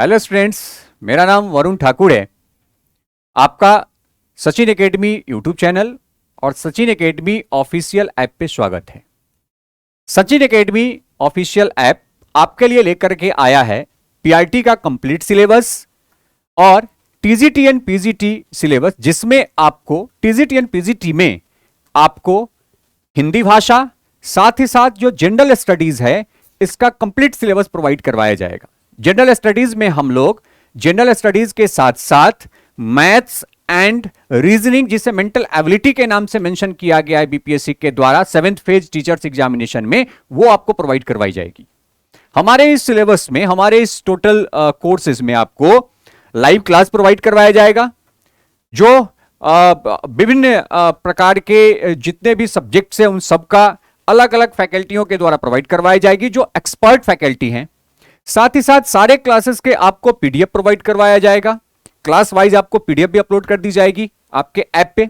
Hello students, मेरा नाम वरुण ठाकुर है। आपका सचिन एकेडमी यूट्यूब चैनल और सचिन एकेडमी ऑफिशियल ऐप पे स्वागत है। सचिन एकेडमी ऑफिशियल ऐप आपके लिए लेकर के आया है पीआरटी का कंप्लीट सिलेबस और टीजीटी एंड पीजीटी सिलेबस, जिसमें आपको टीजीटी एंड पीजीटी में आपको हिंदी भाषा साथ ही साथ जो जनरल स्टडीज है इसका कंप्लीट सिलेबस प्रोवाइड करवाया जाएगा। जनरल स्टडीज में हम लोग जनरल स्टडीज के साथ साथ मैथ्स एंड रीजनिंग, जिसे मेंटल एबिलिटी के नाम से मेंशन किया गया है बीपीएससी के द्वारा 7th फेज टीचर्स एग्जामिनेशन में, वो आपको प्रोवाइड करवाई जाएगी। हमारे इस सिलेबस में, हमारे इस टोटल कोर्सेज में आपको लाइव क्लास प्रोवाइड करवाया जाएगा, जो विभिन्न प्रकार के जितने भी सब्जेक्ट्स हैं उन सबका अलग अलग फैकल्टियों के द्वारा प्रोवाइड करवाई जाएगी, जो एक्सपर्ट फैकल्टी हैं। साथ ही साथ सारे क्लासेस के आपको पीडीएफ प्रोवाइड करवाया जाएगा। क्लास वाइज आपको पीडीएफ भी अपलोड कर दी जाएगी आपके ऐप पे।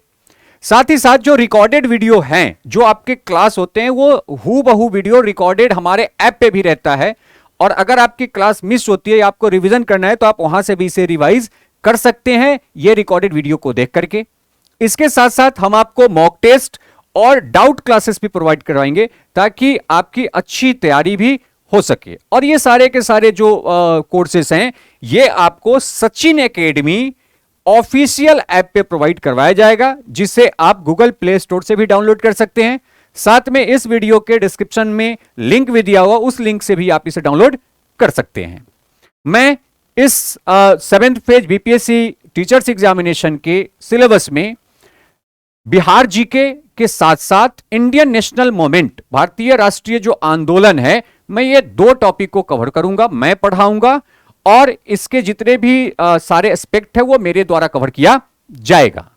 साथ ही साथ जो रिकॉर्डेड वीडियो हैं, जो आपके क्लास होते हैं, वो हूबहू वीडियो रिकॉर्डेड हमारे ऐप पे भी रहता है। और अगर आपकी क्लास मिस होती है या आपको रिवीजन करना है तो आप वहां से भी इसे रिवाइज कर सकते हैं ये रिकॉर्डेड वीडियो को देख करके। इसके साथ साथ हम आपको मॉक टेस्ट और डाउट क्लासेस भी प्रोवाइड करवाएंगे ताकि आपकी अच्छी तैयारी भी हो सके। और ये सारे के सारे जो कोर्सेस हैं ये आपको सचिन एकेडमी ऑफिशियल ऐप पे प्रोवाइड करवाया जाएगा, जिसे आप गूगल प्ले स्टोर से भी डाउनलोड कर सकते हैं। साथ में इस वीडियो के डिस्क्रिप्शन में लिंक भी दिया हुआ, उस लिंक से भी आप इसे डाउनलोड कर सकते हैं। मैं इस 7th phase BPSC teachers examination के सिलेबस में बिहार जीके के साथ साथ इंडियन नेशनल मूवमेंट, भारतीय राष्ट्रीय जो आंदोलन है, मैं ये 2 टॉपिक को कवर करूंगा, मैं पढ़ाऊंगा और इसके जितने भी सारे एस्पेक्ट है वो मेरे द्वारा कवर किया जाएगा।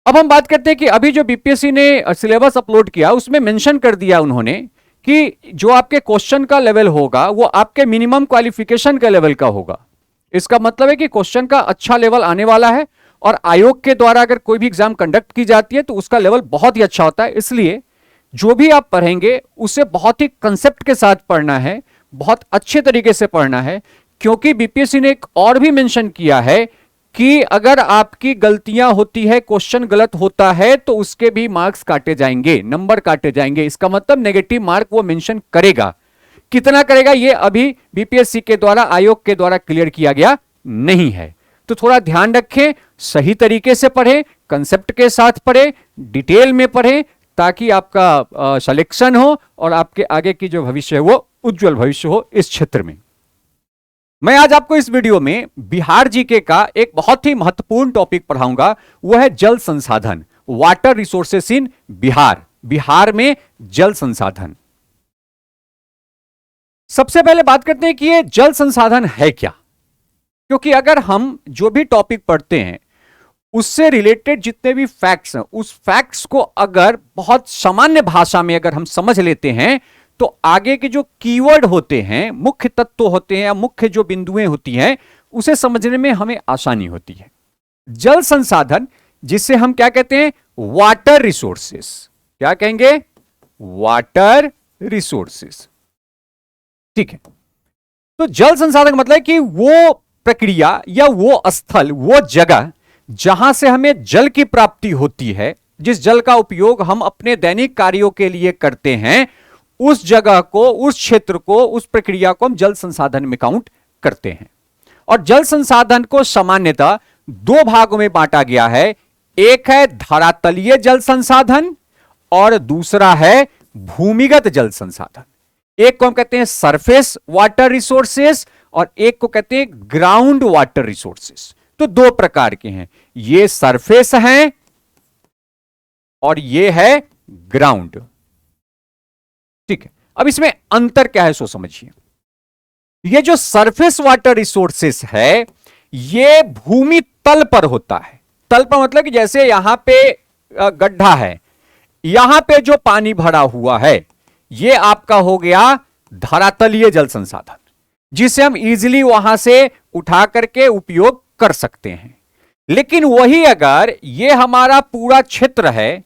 अब हम बात करते हैं कि अभी जो बीपीएससी ने सिलेबस अपलोड किया उसमें मेंशन कर दिया उन्होंने कि जो आपके क्वेश्चन का लेवल होगा वो आपके मिनिमम क्वालिफिकेशन का लेवल का होगा। इसका मतलब है कि क्वेश्चन का अच्छा लेवल आने वाला है और आयोग के द्वारा अगर कोई भी एग्जाम कंडक्ट की जाती है तो उसका लेवल बहुत ही अच्छा होता है। इसलिए जो भी आप पढ़ेंगे उसे बहुत ही कंसेप्ट के साथ पढ़ना है, बहुत अच्छे तरीके से पढ़ना है, क्योंकि बीपीएससी ने एक और भी मेंशन किया है कि अगर आपकी गलतियां होती है, क्वेश्चन गलत होता है तो उसके भी मार्क्स काटे जाएंगे, नंबर काटे जाएंगे। इसका मतलब नेगेटिव मार्क वो मेंशन करेगा। कितना करेगा ये अभी बीपीएससी के द्वारा, आयोग के द्वारा क्लियर किया गया नहीं है। तो थोड़ा ध्यान रखें, सही तरीके से पढ़ें, कंसेप्ट के साथ पढ़ें, डिटेल में पढ़ें, ताकि आपका सिलेक्शन हो और आपके आगे की जो भविष्य है वो उज्जवल भविष्य हो इस क्षेत्र में। मैं आज आपको इस वीडियो में बिहार जीके का एक बहुत ही महत्वपूर्ण टॉपिक पढ़ाऊंगा, वो है जल संसाधन, वाटर रिसोर्सेस इन बिहार, बिहार में जल संसाधन। सबसे पहले बात करते हैं कि ये जल संसाधन है क्या, क्योंकि अगर हम जो भी टॉपिक पढ़ते हैं उससे रिलेटेड जितने भी फैक्ट्स हैं, उस फैक्ट्स को अगर बहुत सामान्य भाषा में अगर हम समझ लेते हैं तो आगे के जो कीवर्ड होते हैं, मुख्य तत्व होते हैं या मुख्य जो बिंदुएं होती हैं, उसे समझने में हमें आसानी होती है। जल संसाधन, जिसे हम क्या कहते हैं, वाटर रिसोर्सेस, क्या कहेंगे, वाटर रिसोर्सेस। ठीक है, तो जल संसाधन का मतलब है कि वो प्रक्रिया या वो स्थल, वो जगह जहां से हमें जल की प्राप्ति होती है, जिस जल का उपयोग हम अपने दैनिक कार्यों के लिए करते हैं, उस जगह को, उस क्षेत्र को, उस प्रक्रिया को हम जल संसाधन में काउंट करते हैं। और जल संसाधन को सामान्यतः 2 भागों में बांटा गया है। एक है धरातलीय जल संसाधन और दूसरा है भूमिगत जल संसाधन। एक को हम कहते हैं सरफेस वाटर रिसोर्सेस और एक को कहते हैं ग्राउंड वाटर रिसोर्सेस। तो 2 प्रकार के हैं, ये सरफेस हैं और ये है ग्राउंड। ठीक है, अब इसमें अंतर क्या है सो समझिए। ये जो सरफेस वाटर रिसोर्सेस है ये भूमि तल पर होता है। तल पर मतलब कि जैसे यहां पे गड्ढा है, यहां पे जो पानी भरा हुआ है ये आपका हो गया धरातलीय जल संसाधन, जिसे हम इजीली वहां से उठा करके उपयोग कर सकते हैं। लेकिन वही अगर ये हमारा पूरा क्षेत्र है,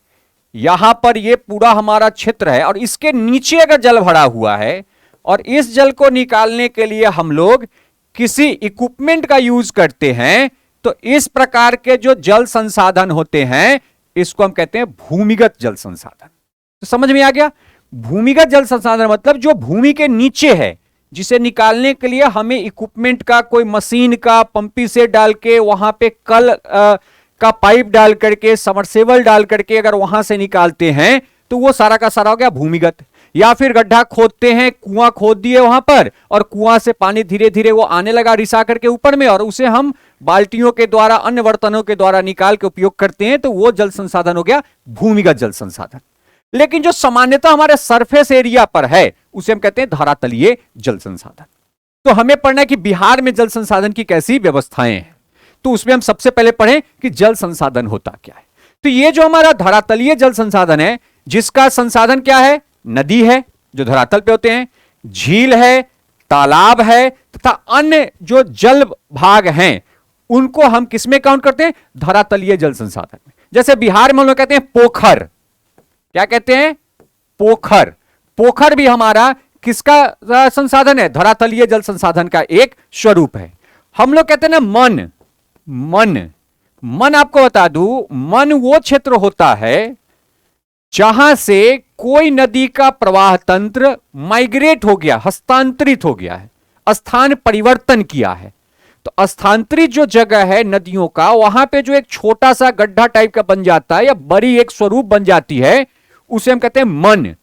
यहां पर ये पूरा हमारा क्षेत्र है और इसके नीचे अगर जल भरा हुआ है और इस जल को निकालने के लिए हम लोग किसी इक्विपमेंट का यूज करते हैं तो इस प्रकार के जो जल संसाधन होते हैं इसको हम कहते हैं भूमिगत जल संसाधन। तो समझ में आ गया? भूमिगत जल संसाधन मतलब जो भूमि के नीचे है, जिसे निकालने के लिए हमें इक्विपमेंट का, कोई मशीन का, पंपी से डाल के, वहां पे कल का पाइप डाल करके, समरसेबल डाल करके अगर वहां से निकालते हैं तो वो सारा का सारा हो गया भूमिगत। या फिर गड्ढा खोदते हैं, कुआं खोद दिए वहां पर और कुआं से पानी धीरे धीरे वो आने लगा रिसा करके ऊपर में, और उसे हम बाल्टियों के द्वारा, अन्य बर्तनों के द्वारा निकाल के उपयोग करते हैं, तो वो जल संसाधन हो गया भूमिगत जल संसाधन। लेकिन जो सामान्यतः हमारे सरफेस एरिया पर है उसे हम कहते हैं धरातलीय जल संसाधन। तो हमें पढ़ना है कि बिहार में जल संसाधन की कैसी व्यवस्थाएं हैं। तो उसमें हम सबसे पहले पढ़ें कि जल संसाधन होता क्या है। तो ये जो हमारा धरातलीय जल संसाधन है, जिसका संसाधन क्या है? नदी है जो धरातल पे होते हैं, झील है, तालाब है, तथा अन्य जो जल भाग हैं उनको हम किसमें काउंट करते हैं? धरातलीय जल संसाधन में। जैसे बिहार में हम लोग कहते हैं पोखर। क्या कहते हैं? पोखर। पोखर भी हमारा किसका संसाधन है? धरातलीय जल संसाधन का एक स्वरूप है। हम लोग कहते हैं ना मन। मन आपको बता दूं, मन वो क्षेत्र होता है जहां से कोई नदी का प्रवाह तंत्र माइग्रेट हो गया, हस्तांतरित हो गया है, स्थान परिवर्तन किया है। तो स्थानांतरित जो जगह है नदियों का, वहां पे जो एक छोटा सा गड्ढा टाइप का बन जाता है या बड़ी एक स्वरूप बन जाती है, उसे हम कहते हैं मन,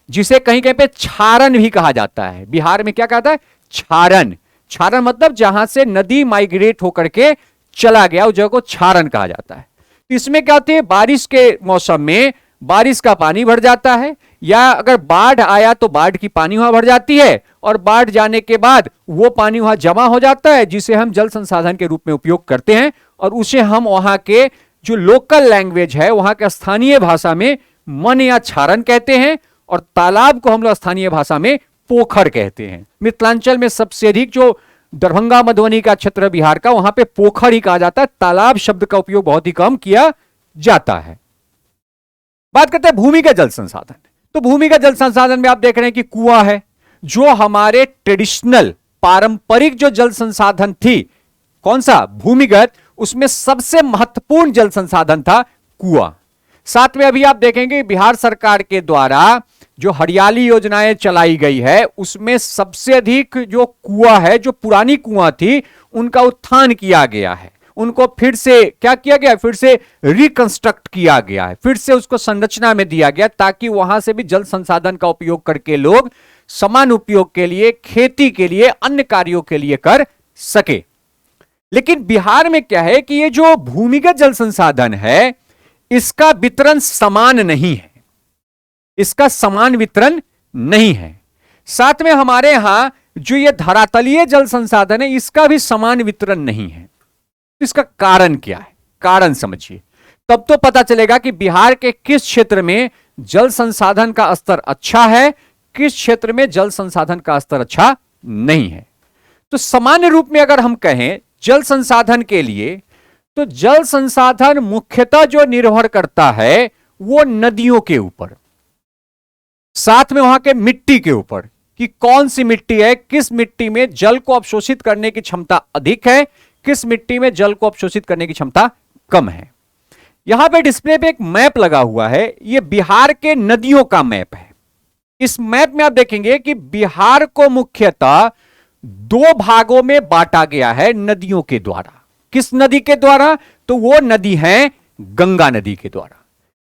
जिसे कहीं कहीं पे क्षारण भी कहा जाता है। बिहार में क्या कहता है? क्षारण। क्षारण मतलब जहां से नदी माइग्रेट होकर के चला गया, उस जगह को क्षारण कहा जाता है। तो इसमें क्या होती है? बारिश के मौसम में बारिश का पानी भर जाता है, या अगर बाढ़ आया तो बाढ़ की पानी वहां भर जाती है, और बाढ़ जाने के बाद वो पानी वहां जमा हो जाता है, जिसे हम जल संसाधन के रूप में उपयोग करते हैं, और उसे हम वहां के जो लोकल लैंग्वेज है, वहां के स्थानीय भाषा में मन या क्षारण कहते हैं, और तालाब को हम लोग स्थानीय भाषा में पोखर कहते हैं। मिथिलांचल में सबसे अधिक जो दरभंगा मधुबनी का क्षेत्र बिहार का, वहां पे पोखर ही कहा जाता है, तालाब शब्द का उपयोग बहुत ही कम किया जाता है। बात करते हैं भूमिगत जल संसाधन। तो भूमिगत जल संसाधन में आप देख रहे हैं कि कुआं है, जो हमारे ट्रेडिशनल पारंपरिक जो जल संसाधन थी, कौन सा? भूमिगत, उसमें सबसे महत्वपूर्ण जल संसाधन था कुआं। साथ में अभी आप देखेंगे बिहार सरकार के द्वारा जो हरियाली योजनाएं चलाई गई है, उसमें सबसे अधिक जो कुआं है, जो पुरानी कुआं थी, उनका उत्थान किया गया है, उनको फिर से क्या किया गया? फिर से रिकंस्ट्रक्ट किया गया है, फिर से उसको संरचना में दिया गया, ताकि वहां से भी जल संसाधन का उपयोग करके लोग समान उपयोग के लिए, खेती के लिए, अन्य कार्यों के लिए कर सके। लेकिन बिहार में क्या है कि ये जो भूमिगत जल संसाधन है, इसका वितरण समान नहीं है, इसका समान वितरण नहीं है। साथ में हमारे यहां जो ये धरातलीय जल संसाधन है, इसका भी समान वितरण नहीं है। इसका कारण क्या है? कारण समझिए, तब तो पता चलेगा कि बिहार के किस क्षेत्र में जल संसाधन का स्तर अच्छा है, किस क्षेत्र में जल संसाधन का स्तर अच्छा नहीं है। तो सामान्य रूप में अगर हम कहें जल संसाधन के लिए, तो जल संसाधन मुख्यतः जो निर्भर करता है वो नदियों के ऊपर, साथ में वहां के मिट्टी के ऊपर, कि कौन सी मिट्टी है, किस मिट्टी में जल को अवशोषित करने की क्षमता अधिक है, किस मिट्टी में जल को अवशोषित करने की क्षमता कम है। यहां पे डिस्प्ले पे एक मैप लगा हुआ है, यह बिहार के नदियों का मैप है। इस मैप में आप देखेंगे कि बिहार को मुख्यतः दो भागों में बांटा गया है नदियों के द्वारा। किस नदी के द्वारा? तो वो नदी है गंगा नदी के द्वारा।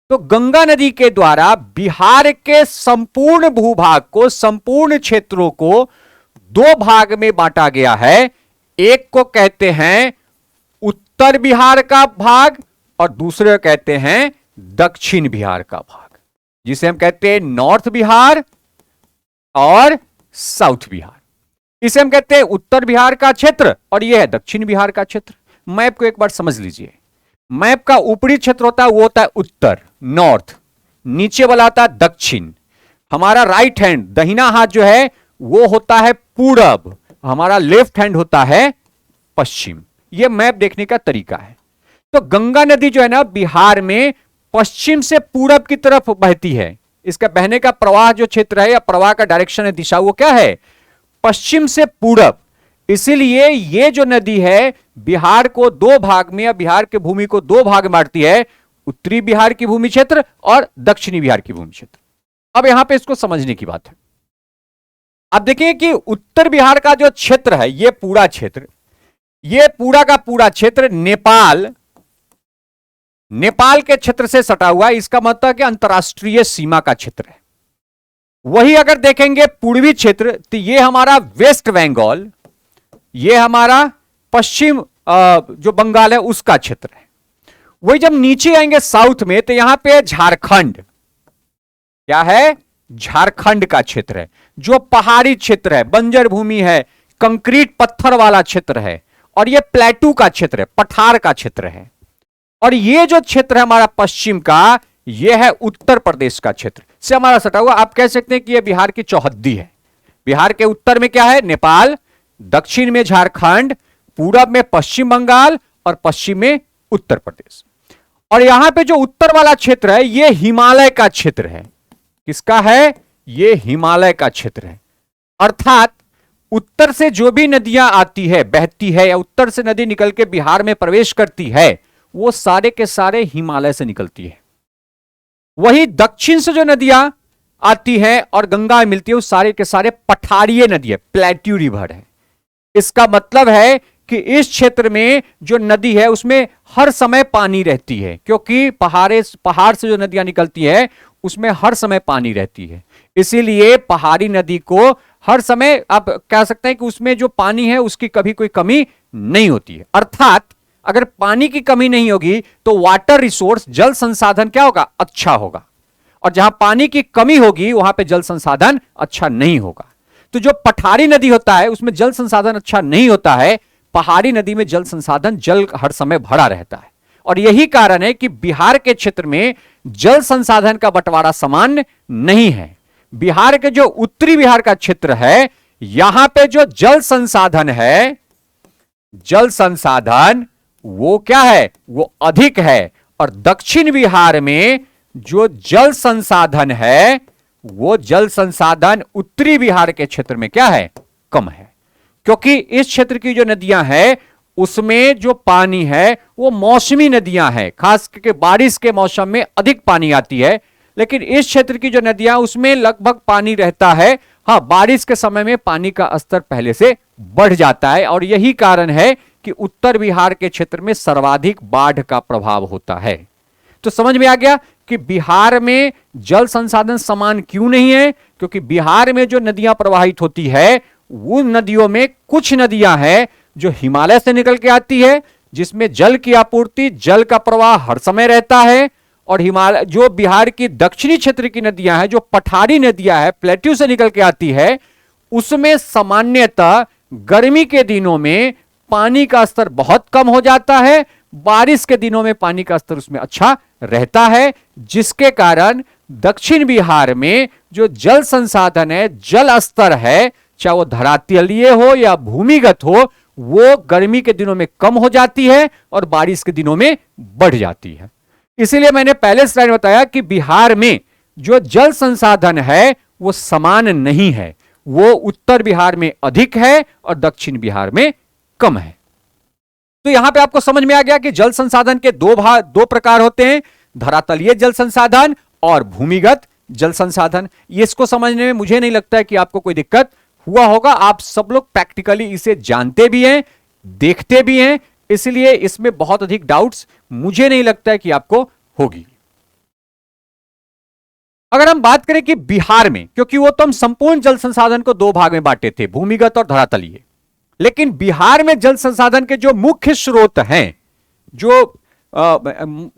तो गंगा नदी के द्वारा बिहार के संपूर्ण भूभाग को, संपूर्ण क्षेत्रों को दो भाग में बांटा गया है। एक को कहते हैं उत्तर बिहार का भाग, और दूसरे को कहते हैं दक्षिण बिहार का भाग, जिसे हम कहते हैं नॉर्थ बिहार और साउथ बिहार। इसे हम कहते हैं उत्तर बिहार का क्षेत्र, और यह है दक्षिण बिहार का क्षेत्र। मैप को एक बार समझ लीजिए। मैप का ऊपरी क्षेत्र होता है वो होता है उत्तर, नॉर्थ, नीचे वाला होता है दक्षिण। हमारा राइट हैंड, दाहिना हाथ जो है वो होता है पूरब, हमारा लेफ्ट हैंड होता है पश्चिम। यह मैप देखने का तरीका है। तो गंगा नदी जो है ना बिहार में पश्चिम से पूरब की तरफ बहती है। इसका बहने का प्रवाह जो क्षेत्र है या प्रवाह का डायरेक्शन है, दिशा, वो क्या है? पश्चिम से पूरब। इसीलिए ये जो नदी है बिहार को दो भाग में या बिहार के भूमि को दो भाग में बांटती है, उत्तरी बिहार की भूमि क्षेत्र और दक्षिणी बिहार की भूमि क्षेत्र। अब यहां पे इसको समझने की बात है। अब देखिए कि उत्तर बिहार का जो क्षेत्र है, ये पूरा क्षेत्र, ये पूरा का पूरा क्षेत्र नेपाल के क्षेत्र से सटा हुआ है। इसका मतलब कि अंतरराष्ट्रीय सीमा का क्षेत्र है। वही अगर देखेंगे पूर्वी क्षेत्र, तो ये हमारा वेस्ट बंगाल, ये हमारा पश्चिम जो बंगाल है उसका क्षेत्र है। वही जब नीचे आएंगे साउथ में, तो यहां पे झारखंड, क्या है, झारखंड का क्षेत्र है, जो पहाड़ी क्षेत्र है, बंजर भूमि है, कंक्रीट पत्थर वाला क्षेत्र है, और ये प्लेटू का क्षेत्र है, पठार का क्षेत्र है। और ये जो क्षेत्र है हमारा पश्चिम का, ये है उत्तर प्रदेश का क्षेत्र से हमारा सटा हुआ। आप कह सकते हैं कि ये बिहार की चौहद्दी है। बिहार के उत्तर में क्या है, नेपाल, दक्षिण में झारखंड, पूरब में पश्चिम बंगाल और पश्चिम में उत्तर प्रदेश। और यहां पे जो उत्तर वाला क्षेत्र है, ये हिमालय का क्षेत्र है। किसका है, ये हिमालय का क्षेत्र है। अर्थात उत्तर से जो भी नदियां आती है, बहती है, या उत्तर से नदी निकल के बिहार में प्रवेश करती है, वो सारे के सारे हिमालय से निकलती है। वही दक्षिण से जो नदियां आती हैं और गंगा मिलती है, वो सारे के सारे पठारीय नदी है, प्लेट्यू रिवर है। इसका मतलब है कि इस क्षेत्र में जो नदी है उसमें हर समय पानी रहती है, क्योंकि पहाड़ से जो नदियां निकलती है उसमें हर समय पानी रहती है। इसीलिए पहाड़ी नदी को हर समय आप कह सकते हैं कि उसमें जो पानी है उसकी कभी कोई कमी नहीं होती है। अर्थात अगर पानी की कमी नहीं होगी तो वाटर रिसोर्स, जल संसाधन क्या होगा, अच्छा होगा। और जहां पानी की कमी होगी वहां पे जल संसाधन अच्छा नहीं होगा। तो जो पठारी नदी होता है उसमें जल संसाधन अच्छा नहीं होता है, पहाड़ी नदी में जल संसाधन, जल हर समय भरा रहता है। और यही कारण है कि बिहार के क्षेत्र में जल संसाधन का बंटवारा समान नहीं है। बिहार के जो उत्तरी बिहार का क्षेत्र है, यहां पे जो जल संसाधन है, जल संसाधन वो क्या है, वो अधिक है। और दक्षिण बिहार में जो जल संसाधन है, वो जल संसाधन उत्तरी बिहार के क्षेत्र में क्या है, कम है। क्योंकि इस क्षेत्र की जो नदियां हैं उसमें जो पानी है वो मौसमी नदियां हैं, खास करके बारिश के मौसम में अधिक पानी आती है। लेकिन इस क्षेत्र की जो नदियां उसमें लगभग पानी रहता है। हाँ, बारिश के समय में पानी का स्तर पहले से बढ़ जाता है। और यही कारण है कि उत्तर बिहार के क्षेत्र में सर्वाधिक बाढ़ का प्रभाव होता है। तो समझ में आ गया कि बिहार में जल संसाधन समान क्यों नहीं है, क्योंकि बिहार में जो नदियां प्रवाहित होती है उन नदियों में कुछ नदियां हैं जो हिमालय से निकल के आती है, जिसमें जल की आपूर्ति, जल का प्रवाह हर समय रहता है। और हिमालय जो बिहार की दक्षिणी क्षेत्र की नदियां हैं, जो पठारी नदियां हैं, प्लेट्यू से निकल के आती है, उसमें सामान्यतः गर्मी के दिनों में पानी का स्तर बहुत कम हो जाता है, बारिश के दिनों में पानी का स्तर उसमें अच्छा रहता है, जिसके कारण दक्षिण बिहार में जो जल संसाधन है, जल स्तर है, चाहे वो धरातलीय हो या भूमिगत हो, वो गर्मी के दिनों में कम हो जाती है और बारिश के दिनों में बढ़ जाती है। इसीलिए मैंने पहले स्लाइड में बताया कि बिहार में जो जल संसाधन है वो समान नहीं है, वो उत्तर बिहार में अधिक है और दक्षिण बिहार में कम है। तो यहां पे आपको समझ में आ गया कि जल संसाधन के दो प्रकार होते हैं, धरातलीय जल संसाधन और भूमिगत जल संसाधन। ये इसको समझने में मुझे नहीं लगता है कि आपको कोई दिक्कत हुआ होगा। आप सब लोग प्रैक्टिकली इसे जानते भी हैं, देखते भी हैं, इसलिए इसमें बहुत अधिक डाउट्स मुझे नहीं लगता है कि आपको होगी। अगर हम बात करें कि बिहार में, क्योंकि वो तो हम संपूर्ण जल संसाधन को दो भाग में बांटे थे, भूमिगत और धरातलीय, लेकिन बिहार में जल संसाधन के जो मुख्य स्रोत हैं, जो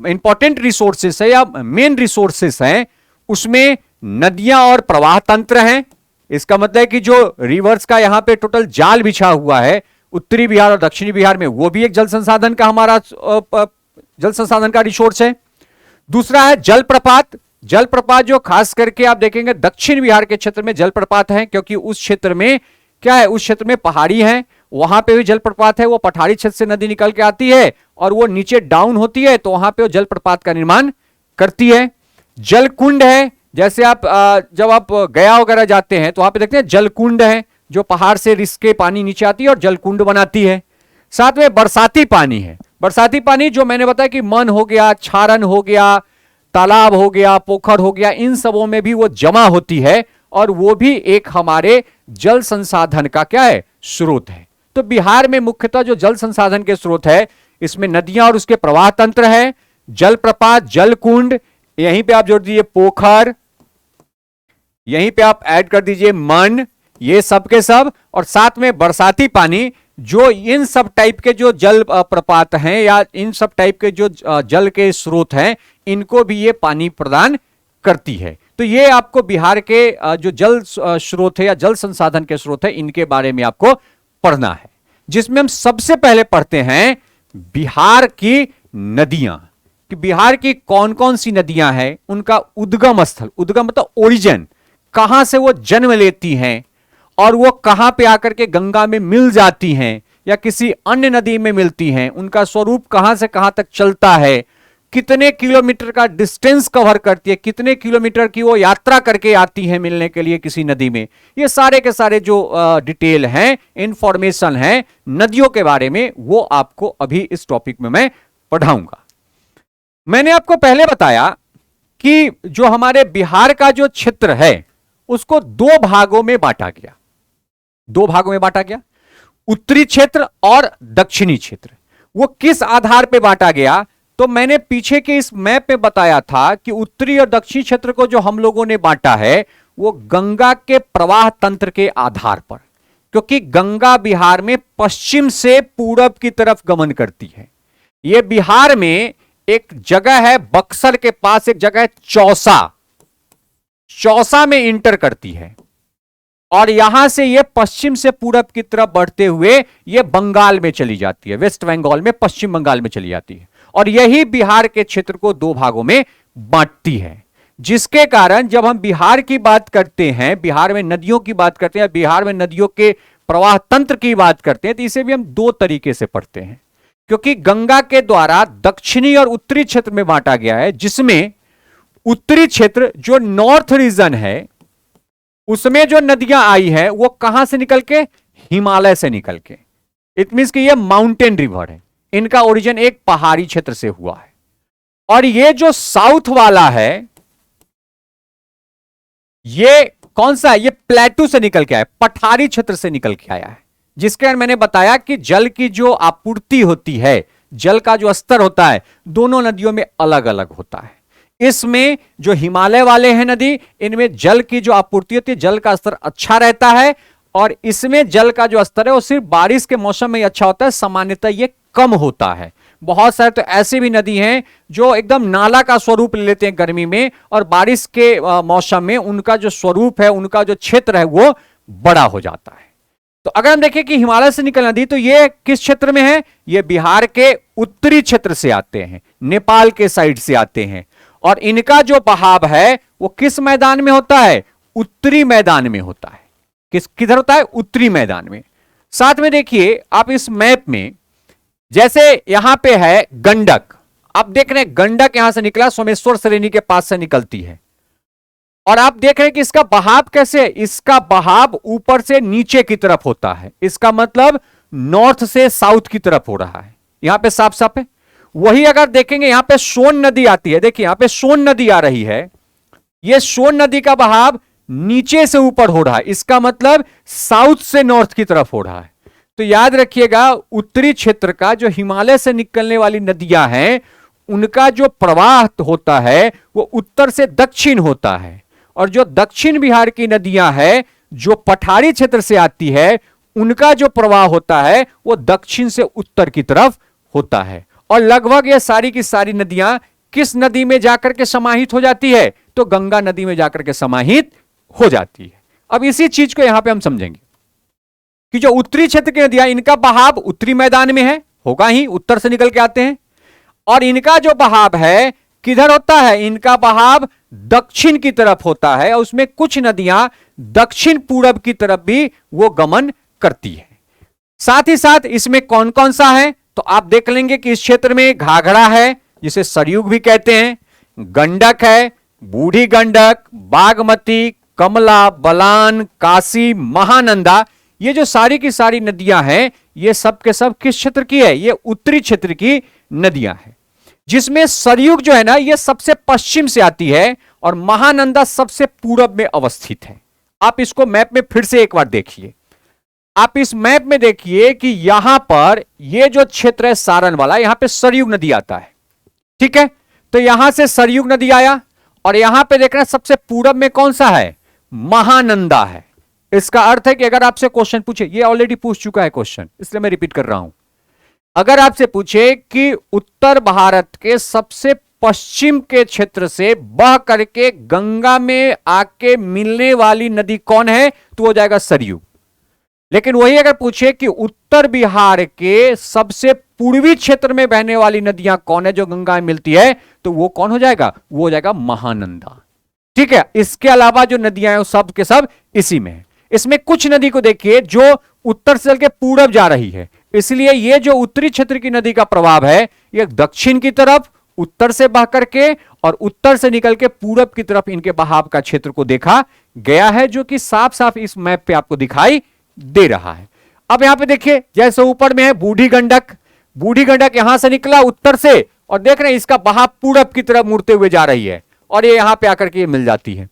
इंपॉर्टेंट रिसोर्सेस है या मेन रिसोर्सेस हैं, उसमें नदियां और प्रवाह तंत्र हैं। इसका मतलब है कि जो रिवर्स का यहां पे टोटल जाल बिछा हुआ है उत्तरी बिहार और दक्षिणी बिहार में, वो भी एक जल संसाधन का हमारा जल संसाधन का रिसोर्स है। दूसरा है जलप्रपात। जलप्रपात जो खास करके आप देखेंगे दक्षिण बिहार के क्षेत्र में जलप्रपात है, क्योंकि उस क्षेत्र में क्या है, उस क्षेत्र में पहाड़ी है, वहां पे भी जलप्रपात है। वो पठारी क्षेत्र से नदी निकल के आती है और वो नीचे डाउन होती है, तो वहां पे वो जलप्रपात का निर्माण करती है। जलकुंड है, जैसे आप जब आप गया वगैरह जाते हैं तो वहां पे देखते हैं जलकुंड है, जो पहाड़ से रिस के पानी नीचे आती है और जलकुंड बनाती है। साथ में बरसाती पानी है, बरसाती पानी जो मैंने बताया कि मन हो गया, क्षारण हो गया, तालाब हो गया, पोखर हो गया, इन सबों में भी वो जमा होती है और वो भी एक हमारे जल संसाधन का क्या है, स्रोत है। तो बिहार में मुख्यतः जो जल संसाधन के स्रोत है, इसमें नदियां और उसके प्रवाह तंत्र है, जलप्रपात, जलकुंड, यहीं पे आप जोड़ दीजिए पोखर, यहीं पे आप ऐड कर दीजिए मन, ये सब के सब, और साथ में बरसाती पानी जो इन सब टाइप के जो जल प्रपात हैं या इन सब टाइप के जो जल के स्रोत हैं, इनको भी ये पानी प्रदान करती है। तो ये आपको बिहार के जो जल स्रोत है या जल संसाधन के स्रोत है, इनके बारे में आपको पढ़ना है, जिसमें हम सबसे पहले पढ़ते हैं बिहार की नदियां, कि बिहार की कौन कौन सी नदियां हैं, उनका उद्गम स्थल, उद्गम मतलब ओरिजिन, कहां से वो जन्म लेती हैं और वो कहां पे आकर के गंगा में मिल जाती हैं या किसी अन्य नदी में मिलती हैं, उनका स्वरूप कहां से कहां तक चलता है, कितने किलोमीटर का डिस्टेंस कवर करती है, कितने किलोमीटर की वो यात्रा करके आती है मिलने के लिए किसी नदी में, ये सारे के सारे जो डिटेल हैं, इंफॉर्मेशन है नदियों के बारे में, वो आपको अभी इस टॉपिक में मैं पढ़ाऊंगा। मैंने आपको पहले बताया कि जो हमारे बिहार का जो क्षेत्र है उसको दो भागों में बांटा गया, दो भागों में बांटा गया, उत्तरी क्षेत्र और दक्षिणी क्षेत्र। वो किस आधार पर बांटा गया, तो मैंने पीछे के इस मैप में बताया था कि उत्तरी और दक्षिणी क्षेत्र को जो हम लोगों ने बांटा है वो गंगा के प्रवाह तंत्र के आधार पर, क्योंकि गंगा बिहार में पश्चिम से पूरब की तरफ गमन करती है। ये बिहार में एक जगह है बक्सर के पास, एक जगह है चौसा, चौसा में इंटर करती है और यहां से ये पश्चिम से पूरब की तरफ बढ़ते हुए ये बंगाल में चली जाती है, वेस्ट बंगाल में, पश्चिम बंगाल में चली जाती है और यही बिहार के क्षेत्र को दो भागों में बांटती है। जिसके कारण जब हम बिहार की बात करते हैं, बिहार में नदियों की बात करते हैं, बिहार में नदियों के प्रवाह तंत्र की बात करते हैं, तो इसे भी हम दो तरीके से पढ़ते हैं, क्योंकि गंगा के द्वारा दक्षिणी और उत्तरी क्षेत्र में बांटा गया है, जिसमें उत्तरी क्षेत्र जो नॉर्थ रीजन है उसमें जो नदियां आई है वो कहां से निकल के, हिमालय से निकल के, इट मींस कि ये माउंटेन रिवर है, इनका ओरिजिन एक पहाड़ी क्षेत्र से हुआ है। और ये जो साउथ वाला है ये कौन सा है, ये प्लेटू से निकल के आया, पठारी क्षेत्र से निकल के आया है, जिसके कारण मैंने बताया कि जल की जो आपूर्ति होती है, जल का जो स्तर होता है दोनों नदियों में अलग अलग होता है। इसमें जो हिमालय वाले हैं नदी, इनमें जल की जो आपूर्ति होती है, जल का स्तर अच्छा रहता है और इसमें जल का जो स्तर है वो सिर्फ बारिश के मौसम में ही अच्छा होता है, सामान्यतः ये कम होता है। बहुत सारे तो ऐसी भी नदी हैं जो एकदम नाला का स्वरूप ले लेते हैं गर्मी में और बारिश के मौसम में उनका जो स्वरूप है, उनका जो क्षेत्र है वो बड़ा हो जाता है। तो अगर हम देखें कि हिमालय से निकल नदी, तो ये किस क्षेत्र में है, ये बिहार के उत्तरी क्षेत्र से आते हैं, नेपाल के साइड से आते हैं और इनका जो बहाव है वो किस मैदान में होता है, उत्तरी मैदान में होता है। किधर होता है, उत्तरी मैदान में। साथ में देखिए आप इस मैप में, जैसे यहां पे है गंडक, आप देख रहे हैं गंडक यहां से निकला, सोमेश्वर श्रेणी के पास से निकलती है और आप देख रहे हैं कि इसका बहाव कैसे है, इसका बहाव ऊपर से नीचे की तरफ होता है, इसका मतलब नॉर्थ से साउथ की तरफ हो रहा है। यहां पे साफ साफ है। वही अगर देखेंगे यहां पे सोन नदी आती है, देखिए यहां पे सोन नदी आ रही है, यह सोन नदी का बहाव नीचे से ऊपर हो रहा है, इसका मतलब साउथ से नॉर्थ की तरफ हो रहा है। तो याद रखिएगा उत्तरी क्षेत्र का जो हिमालय से निकलने वाली नदियां हैं उनका जो प्रवाह होता है वो उत्तर से दक्षिण होता है और जो दक्षिण बिहार की नदियां हैं जो पठारी क्षेत्र से आती है उनका जो प्रवाह होता है वो दक्षिण से उत्तर की तरफ होता है। और लगभग ये सारी की सारी नदियां किस नदी में जाकर के समाहित हो जाती है, तो गंगा नदी में जाकर के समाहित हो जाती है। अब इसी चीज को यहां पे हम समझेंगे कि जो उत्तरी क्षेत्र की नदियां, इनका बहाव उत्तरी मैदान में है, होगा ही, उत्तर से निकल के आते हैं और इनका जो बहाव है किधर होता है, इनका बहाव दक्षिण की तरफ होता है और उसमें कुछ नदियां दक्षिण पूरब की तरफ भी वो गमन करती है। साथ ही साथ इसमें कौन कौन सा है, तो आप देख लेंगे कि इस क्षेत्र में घाघरा है जिसे सरयूग भी कहते हैं, गंडक है, बूढ़ी गंडक, बागमती, कमला, बलान, काशी, महानंदा, ये जो सारी की सारी नदियां हैं, ये सब के सब किस क्षेत्र की है? ये उत्तरी क्षेत्र की नदियां हैं, जिसमें सरयुग जो है ना, ये सबसे पश्चिम से आती है और महानंदा सबसे पूरब में अवस्थित है। आप इसको मैप में फिर से एक बार देखिए। आप इस मैप में देखिए कि यहां पर ये जो क्षेत्र है सारण वाला, यहां पे सरयुग नदी आता है, ठीक है। तो यहां से सरयुग नदी आया और यहां पे देखना सबसे पूरब में कौन सा है? महानंदा है। इसका अर्थ है कि अगर आपसे क्वेश्चन पूछे, ये ऑलरेडी पूछ चुका है क्वेश्चन, इसलिए मैं रिपीट कर रहा हूं। अगर आपसे पूछे कि उत्तर भारत के सबसे पश्चिम के क्षेत्र से बह करके गंगा में आके मिलने वाली नदी कौन है, तो हो जाएगा सरयू। लेकिन वही अगर पूछे कि उत्तर बिहार के सबसे पूर्वी क्षेत्र में बहने वाली नदियां कौन है जो गंगा में मिलती है, तो वो कौन हो जाएगा? वो हो जाएगा महानंदा, ठीक है। इसके अलावा जो नदियां हैं वो सब के सब इसी में है। इसमें कुछ नदी को देखिए जो उत्तर से चल के पूरब जा रही है, इसलिए ये जो उत्तरी क्षेत्र की नदी का प्रभाव है, ये दक्षिण की तरफ उत्तर से बह करके और उत्तर से निकल के पूरब की तरफ इनके बहाव का क्षेत्र को देखा गया है, जो कि साफ साफ इस मैप पे आपको दिखाई दे रहा है। अब यहां पे देखिए, जैसे ऊपर में है बूढ़ी गंडक, बूढ़ी गंडक यहां से निकला उत्तर से और देख रहे हैं इसका बहाव पूरब की तरफ मुड़ते हुए जा रही है और ये यहां पे आकर के मिल जाती है।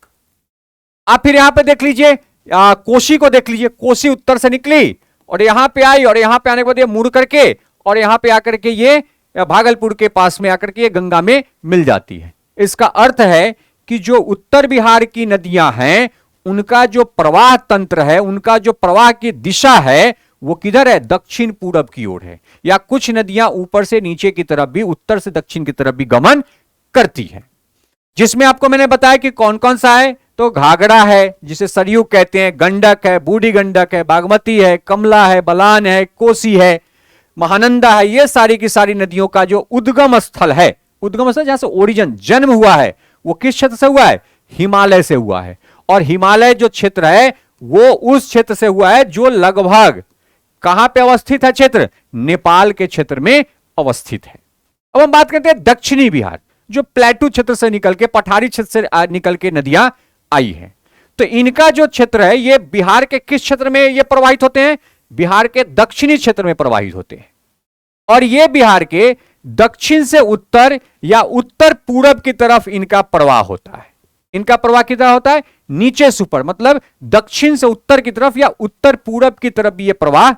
आप फिर यहां पे देख लीजिए, कोसी को देख लीजिए, कोसी उत्तर से निकली और यहां पे आई और यहां पे आने के बाद ये मुड़ करके और यहां पे आकर के ये भागलपुर के पास में आकर के ये गंगा में मिल जाती है। इसका अर्थ है कि जो उत्तर बिहार की नदियां हैं, उनका जो प्रवाह तंत्र है, उनका जो प्रवाह की दिशा है, वो किधर है? दक्षिण पूरब की ओर है। या कुछ नदियां ऊपर से नीचे की तरफ भी, उत्तर से दक्षिण की तरफ भी गमन करती है, जिसमें आपको मैंने बताया कि कौन कौन सा है। तो घाघरा है जिसे सरयू कहते हैं, गंडक है, बूढ़ी गंडक है, बागमती है, कमला है, बलान है, कोसी है, महानंदा है। ये सारी की सारी नदियों का जो उद्गम स्थल है, उद्गम स्थल जहां से ओरिजिन जन्म हुआ है, वो किस क्षेत्र से हुआ है? हिमालय से हुआ है। और हिमालय जो क्षेत्र है वो उस क्षेत्र से हुआ है जो लगभग कहां पे अवस्थित है? क्षेत्र नेपाल के क्षेत्र में अवस्थित है। अब हम बात करते हैं दक्षिणी बिहार, जो प्लेटू क्षेत्र से निकल के, पठारी क्षेत्र से निकल के नदियां आई है। तो इनका जो क्षेत्र है, ये बिहार के किस क्षेत्र में ये प्रवाहित होते हैं? बिहार के दक्षिणी क्षेत्र में प्रवाहित होते हैं। और ये बिहार के दक्षिण से उत्तर या उत्तर पूरब की तरफ इनका प्रवाह होता है। इनका प्रवाह किधर होता है? नीचे से ऊपर, मतलब दक्षिण से उत्तर की तरफ या उत्तर पूरब की तरफ भी ये प्रवाह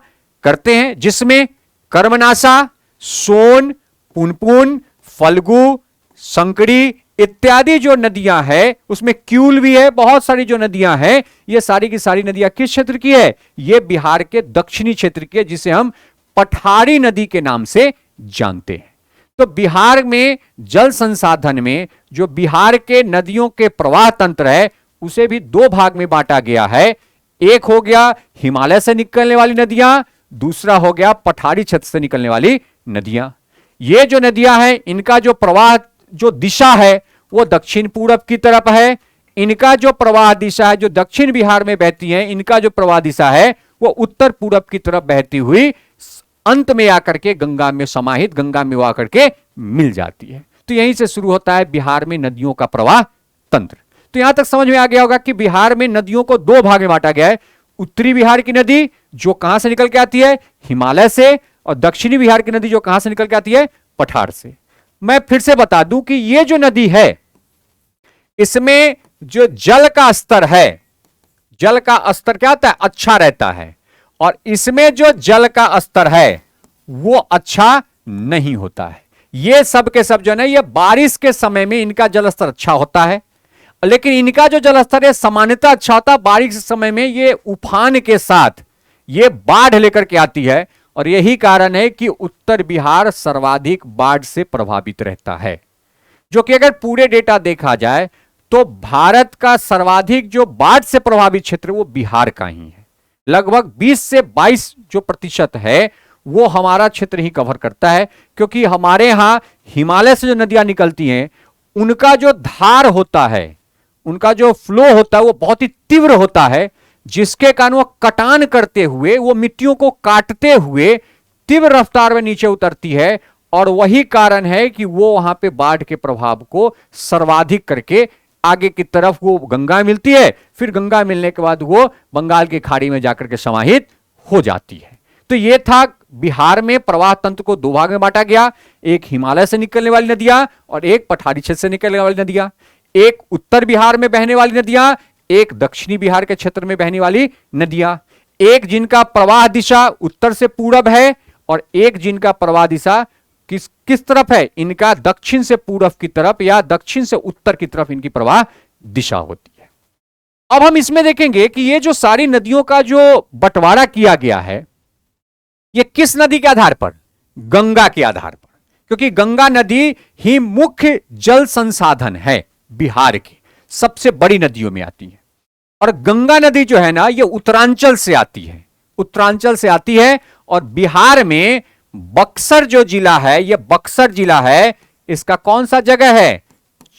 करते हैं, जिसमें कर्मनासा, सोन, पुनपुन, फल्गु, संकड़ी इत्यादि जो नदियां हैं, उसमें क्यूल भी है। बहुत सारी जो नदियां हैं, ये सारी की सारी नदियां किस क्षेत्र की है? ये बिहार के दक्षिणी क्षेत्र की है, जिसे हम पठारी नदी के नाम से जानते हैं। तो बिहार में जल संसाधन में जो बिहार के नदियों के प्रवाह तंत्र है, उसे भी दो भाग में बांटा गया है। एक हो गया हिमालय से निकलने वाली नदियां, दूसरा हो गया पठारी क्षेत्र से निकलने वाली नदियां। ये जो नदियां हैं, इनका जो प्रवाह जो दिशा है वो दक्षिण पूरब की तरफ है। इनका जो प्रवाह दिशा है, जो दक्षिण बिहार में बहती है, इनका जो प्रवाह दिशा है वो उत्तर पूरब की तरफ बहती हुई अंत में आकर के गंगा में समाहित, गंगा में वो आकर के मिल जाती है। तो यहीं से शुरू होता है बिहार में नदियों का प्रवाह तंत्र। तो यहां तक समझ में आ गया होगा कि बिहार में नदियों को दो भाग में बांटा गया है। उत्तरी बिहार की नदी जो कहां से निकल के आती है? हिमालय से। और दक्षिणी बिहार की नदी जो कहां से निकल के आती है? पठार से। मैं फिर से बता दूं कि ये जो नदी है, इसमें जो जल का स्तर है, जल का स्तर क्या होता है? अच्छा रहता है। और इसमें जो जल का स्तर है वो अच्छा नहीं होता है। ये सब के सब जो है, ये बारिश के समय में इनका जल स्तर अच्छा होता है, लेकिन इनका जो जल स्तर है सामान्यतः अच्छा होता है। बारिश के समय में ये उफान के साथ ये बाढ़ लेकर के आती है, और यही कारण है कि उत्तर बिहार सर्वाधिक बाढ़ से प्रभावित रहता है। जो कि अगर पूरे डेटा देखा जाए तो भारत का सर्वाधिक जो बाढ़ से प्रभावित क्षेत्र वो बिहार का ही है। लगभग 20 से 22 जो प्रतिशत है वो हमारा क्षेत्र ही कवर करता है, क्योंकि हमारे यहां हिमालय से जो नदियां निकलती हैं उनका जो धार होता है, उनका जो फ्लो होता है वो बहुत ही तीव्र होता है, जिसके कारण वो कटान करते हुए, वो मिट्टियों को काटते हुए तीव्र रफ्तार में नीचे उतरती है। और वही कारण है कि वो वहां पे बाढ़ के प्रभाव को सर्वाधिक करके आगे की तरफ वो गंगा मिलती है, फिर गंगा मिलने के बाद वो बंगाल की खाड़ी में जाकर के समाहित हो जाती है। तो यह था बिहार में प्रवाह तंत्र को दो भाग में बांटा गया, एक हिमालय से निकलने वाली नदियां और एक पठारी क्षेत्र से निकलने वाली नदियां। एक उत्तर बिहार में बहने वाली नदियां, एक दक्षिणी बिहार के क्षेत्र में बहने वाली नदियां, एक जिनका प्रवाह दिशा उत्तर से पूरब है और एक जिनका प्रवाह दिशा किस तरफ है, इनका दक्षिण से पूरब की तरफ या दक्षिण से उत्तर की तरफ इनकी प्रवाह दिशा होती है। अब हम इसमें देखेंगे कि ये जो सारी नदियों का जो बंटवारा किया गया है, ये किस नदी के आधार पर, गंगा के आधार पर, क्योंकि गंगा नदी ही मुख्य जल संसाधन है, बिहार की सबसे बड़ी नदियों में आती है। और गंगा नदी जो है ना, ये उत्तरांचल से आती है, उत्तरांचल से आती है। और बिहार में बक्सर जो जिला है, ये बक्सर जिला है, इसका कौन सा जगह है,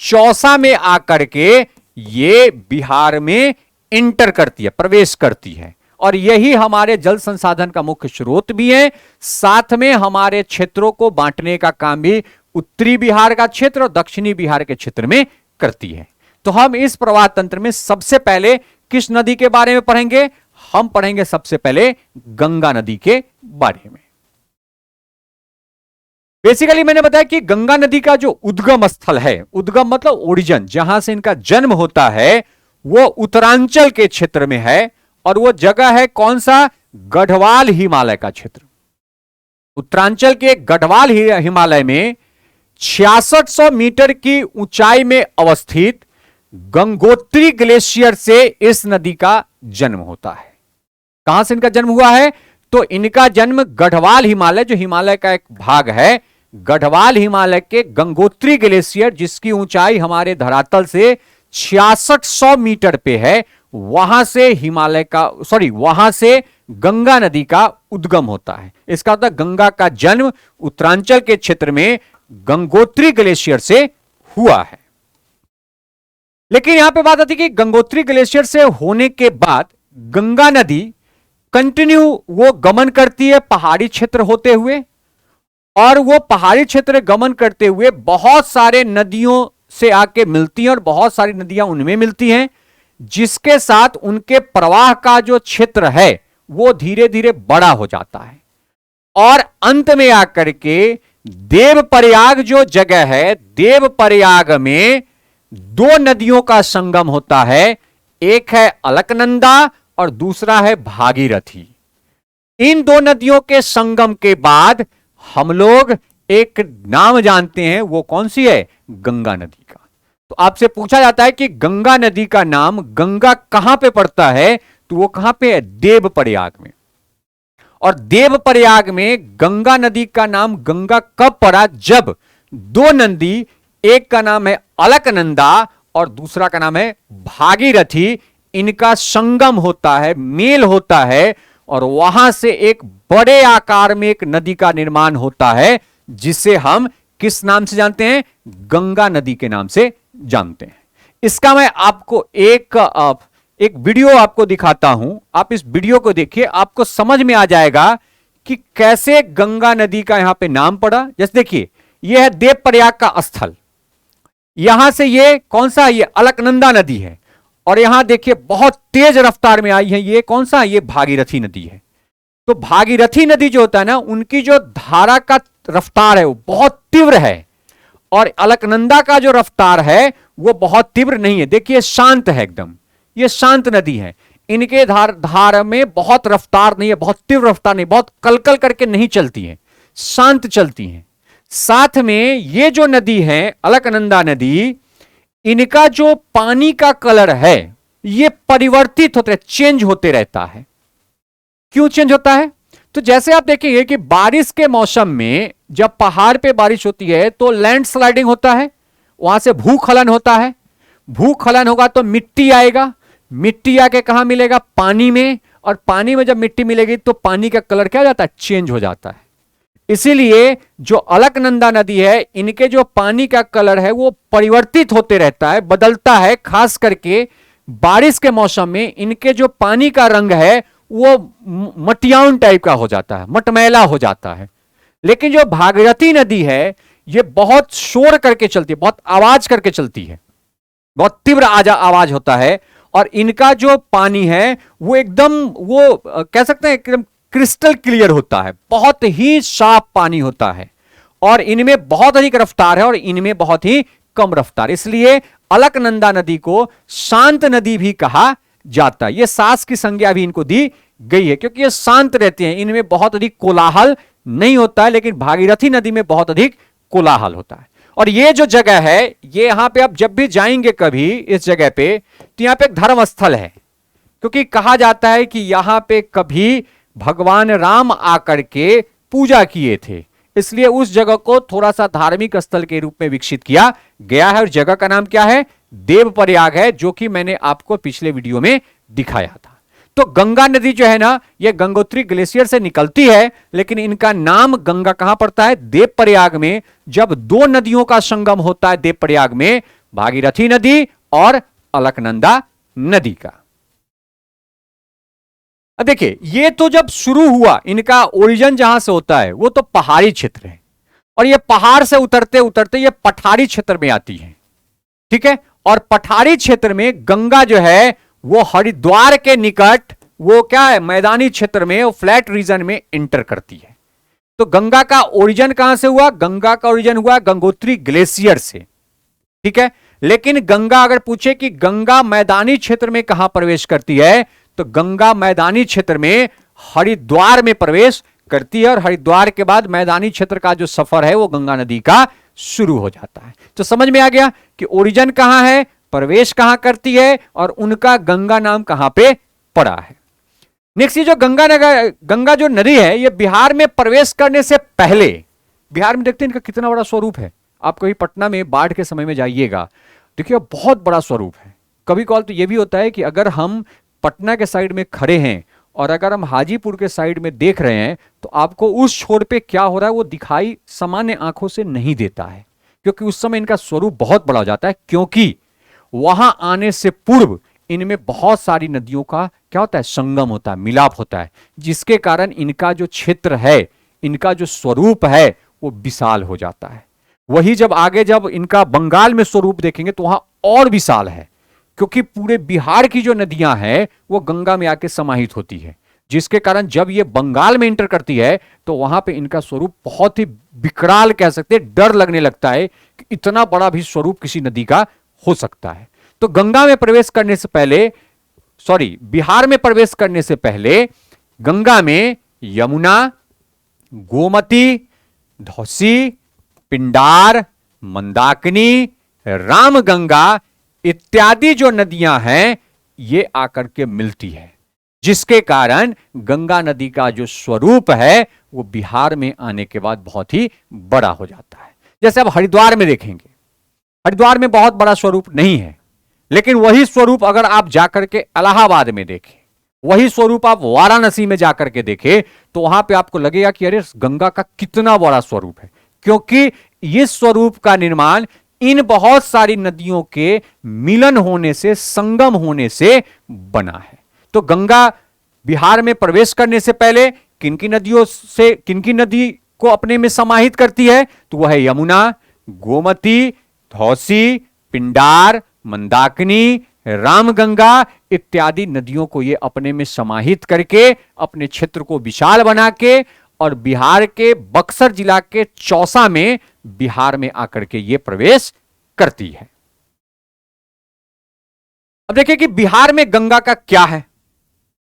चौसा में आकर के ये बिहार में इंटर करती है, प्रवेश करती है। और यही हमारे जल संसाधन का मुख्य स्रोत भी है। साथ में हमारे क्षेत्रों को बांटने का काम भी उत्तरी बिहार का क्षेत्र और दक्षिणी बिहार के क्षेत्र में करती है। तो हम इस प्रवाह तंत्र में सबसे पहले किस नदी के बारे में पढ़ेंगे, हम पढ़ेंगे सबसे पहले गंगा नदी के बारे में। बेसिकली मैंने बताया कि गंगा नदी का जो उद्गम स्थल है, उद्गम मतलब ओरिजिन, जहां से इनका जन्म होता है, वो उत्तरांचल के क्षेत्र में है। और वो जगह है कौन सा, गढ़वाल हिमालय का क्षेत्र। उत्तरांचल के गढ़वाल हिमालय में 6600 मीटर की ऊंचाई में अवस्थित गंगोत्री ग्लेशियर से इस नदी का जन्म होता है। कहां से इनका जन्म हुआ है, तो इनका जन्म गढ़वाल हिमालय, जो हिमालय का एक भाग है, गढ़वाल हिमालय के गंगोत्री ग्लेशियर, जिसकी ऊंचाई हमारे धरातल से 6600 मीटर पे है, वहां से हिमालय का वहां से गंगा नदी का उद्गम होता है। इसका मतलब गंगा का जन्म उत्तरांचल के क्षेत्र में गंगोत्री ग्लेशियर से हुआ है। लेकिन यहां पे बात आती है कि गंगोत्री ग्लेशियर से होने के बाद गंगा नदी कंटिन्यू वो गमन करती है पहाड़ी क्षेत्र होते हुए, और वो पहाड़ी क्षेत्र गमन करते हुए बहुत सारे नदियों से आके मिलती हैं और बहुत सारी नदियां उनमें मिलती हैं, जिसके साथ उनके प्रवाह का जो क्षेत्र है वो धीरे धीरे बड़ा हो जाता है। और अंत में आकर के देवप्रयाग जो जगह है, देवप्रयाग में दो नदियों का संगम होता है, एक है अलकनंदा और दूसरा है भागीरथी। इन दो नदियों के संगम के बाद हम लोग एक नाम जानते हैं, वो कौन सी है, गंगा नदी का। तो आपसे पूछा जाता है कि गंगा नदी का नाम गंगा कहां पे पड़ता है, तो वो कहां पे है, देवप्रयाग में। और देवप्रयाग में गंगा नदी का नाम गंगा कब पड़ा, जब दो नदी, एक का नाम है अलकनंदा और दूसरा का नाम है भागीरथी, इनका संगम होता है, मेल होता है, और वहां से एक बड़े आकार में एक नदी का निर्माण होता है, जिसे हम किस नाम से जानते हैं, गंगा नदी के नाम से जानते हैं। इसका मैं आपको एक वीडियो आपको दिखाता हूं, आप इस वीडियो को देखिए, आपको समझ में आ जाएगा कि कैसे गंगा नदी का यहां पे नाम पड़ा। जैसे देखिए, यह है देवप्रयाग का स्थल, यहां से ये कौन सा, ये अलकनंदा नदी है, और यहां देखिए बहुत तेज रफ्तार में आई है, ये कौन सा, ये भागीरथी नदी है। तो भागीरथी नदी जो होता है ना, उनकी जो धारा का रफ्तार है वो बहुत तीव्र है, और अलकनंदा का जो रफ्तार है वो बहुत तीव्र नहीं है। देखिए शांत है एकदम, ये शांत नदी है। इनके धार में बहुत रफ्तार नहीं है, बहुत तीव्र रफ्तार नहीं, बहुत कलकल करके नहीं चलती है, शांत चलती हैं। साथ में ये जो नदी है अलकनंदा नदी, इनका जो पानी का कलर है ये परिवर्तित होता है, चेंज होते रहता है। क्यों चेंज होता है, तो जैसे आप देखेंगे कि बारिश के मौसम में जब पहाड़ पे बारिश होती है तो लैंडस्लाइडिंग होता है, वहां से भूस्खलन होता है। भूस्खलन होगा तो मिट्टी आएगा, मिट्टी आके कहां मिलेगा, पानी में, और पानी में जब मिट्टी मिलेगी तो पानी का कलर क्या हो जाता है, चेंज हो जाता है। इसीलिए जो अलकनंदा नदी है, इनके जो पानी का कलर है वो परिवर्तित होते रहता है, बदलता है। खास करके बारिश के मौसम में इनके जो पानी का रंग है वो मटियाउन टाइप का हो जाता है, मटमैला हो जाता है। लेकिन जो भागीरथी नदी है ये बहुत शोर करके चलती है, बहुत आवाज करके चलती है, बहुत तीव्र आवाज होता है, और इनका जो पानी है वो एकदम, वो कह सकते हैं एकदम क्रिस्टल क्लियर होता है, बहुत ही साफ पानी होता है, और इनमें बहुत अधिक रफ्तार है और इनमें बहुत ही कम रफ्तार। इसलिए अलकनंदा नदी को शांत नदी भी कहा जाता है। यह सास की संज्ञा भी इनको दी गई है क्योंकि ये शांत रहते हैं, इनमें बहुत अधिक कोलाहल नहीं होता है, लेकिन भागीरथी नदी में बहुत अधिक कोलाहल होता है। और ये जो जगह है, ये यहां पे आप जब भी जाएंगे कभी इस जगह पे, तो यहां पे एक धर्म स्थल है, क्योंकि कहा जाता है कि यहां पे कभी भगवान राम आकर के पूजा किए थे, इसलिए उस जगह को थोड़ा सा धार्मिक स्थल के रूप में विकसित किया गया है। और जगह का नाम क्या है? देवप्रयाग है, जो कि मैंने आपको पिछले वीडियो में दिखाया था। तो गंगा नदी जो है ना, यह गंगोत्री ग्लेशियर से निकलती है, लेकिन इनका नाम गंगा कहां पड़ता है? देवप्रयाग में। जब दो नदियों का संगम होता है देवप्रयाग में, भागीरथी नदी और अलकनंदा नदी का। अब देखिए, ये तो जब शुरू हुआ, इनका ओरिजिन जहां से होता है वो तो पहाड़ी क्षेत्र है, और ये पहाड़ से उतरते उतरते ये पठारी क्षेत्र में आती है, ठीक है। और पठारी क्षेत्र में गंगा जो है वो हरिद्वार के निकट, वो क्या है, मैदानी क्षेत्र में, वो फ्लैट रीजन में एंटर करती है। तो गंगा का ओरिजिन कहां से हुआ? गंगा का ओरिजिन हुआ गंगोत्री ग्लेशियर से, ठीक है। लेकिन गंगा, अगर पूछे कि गंगा मैदानी क्षेत्र में कहां प्रवेश करती है, तो गंगा मैदानी क्षेत्र में हरिद्वार में प्रवेश करती है, और हरिद्वार के बाद मैदानी क्षेत्र का जो सफर है वो गंगा नदी का शुरू हो जाता है। तो समझ में आ गया कि ओरिजिन कहां है, प्रवेश कहां करती है, और उनका गंगा नाम कहां पे पड़ा है। नेक्स्ट, ये जो गंगा जो नदी है, ये बिहार में प्रवेश करने से पहले, बिहार में देखते हैं इनका कितना बड़ा स्वरूप है। आप कभी पटना में बाढ़ के समय में जाइएगा, देखिए बहुत बड़ा स्वरूप है। कभी कभार तो यह भी होता है कि अगर हम पटना के साइड में खड़े हैं और अगर हम हाजीपुर के साइड में देख रहे हैं, तो आपको उस छोर पे क्या हो रहा है वो दिखाई सामान्य आंखों से नहीं देता है, क्योंकि उस समय इनका स्वरूप बहुत बड़ा हो जाता है। क्योंकि वहां आने से पूर्व इनमें बहुत सारी नदियों का क्या होता है, संगम होता है, मिलाप होता है, जिसके कारण इनका जो क्षेत्र है, इनका जो स्वरूप है वो विशाल हो जाता है। वही जब आगे जब इनका बंगाल में स्वरूप देखेंगे तो वहां और विशाल है, क्योंकि पूरे बिहार की जो नदियां हैं वो गंगा में आके समाहित होती है, जिसके कारण जब ये बंगाल में एंटर करती है तो वहां पे इनका स्वरूप बहुत ही विकराल कह सकते हैं, डर लगने लगता है कि इतना बड़ा भी स्वरूप किसी नदी का हो सकता है। तो गंगा में प्रवेश करने से पहले, बिहार में प्रवेश करने से पहले गंगा में यमुना, गोमती, धौसी, पिंडार, मंदाकिनी, रामगंगा इत्यादि जो नदियां हैं ये आकर के मिलती है, जिसके कारण गंगा नदी का जो स्वरूप है वो बिहार में आने के बाद बहुत ही बड़ा हो जाता है। जैसे अब हरिद्वार में देखेंगे, हरिद्वार में बहुत बड़ा स्वरूप नहीं है, लेकिन वही स्वरूप अगर आप जाकर के इलाहाबाद में देखें, वही स्वरूप आप वाराणसी में जाकर के देखें, तो वहां पे आपको लगेगा कि अरे गंगा का कितना बड़ा स्वरूप है, क्योंकि इस स्वरूप का निर्माण इन बहुत सारी नदियों के मिलन होने से, संगम होने से बना है। तो गंगा बिहार में प्रवेश करने से पहले किनकी नदियों से, किनकी नदी को अपने में समाहित करती है? तो वह है यमुना, गोमती, धौसी, पिंडार, मंदाकिनी, रामगंगा इत्यादि नदियों को ये अपने में समाहित करके अपने क्षेत्र को विशाल बना के, और बिहार के बक्सर जिला के चौसा में बिहार में आकर के ये प्रवेश करती है। अब देखिए कि बिहार में गंगा का क्या है।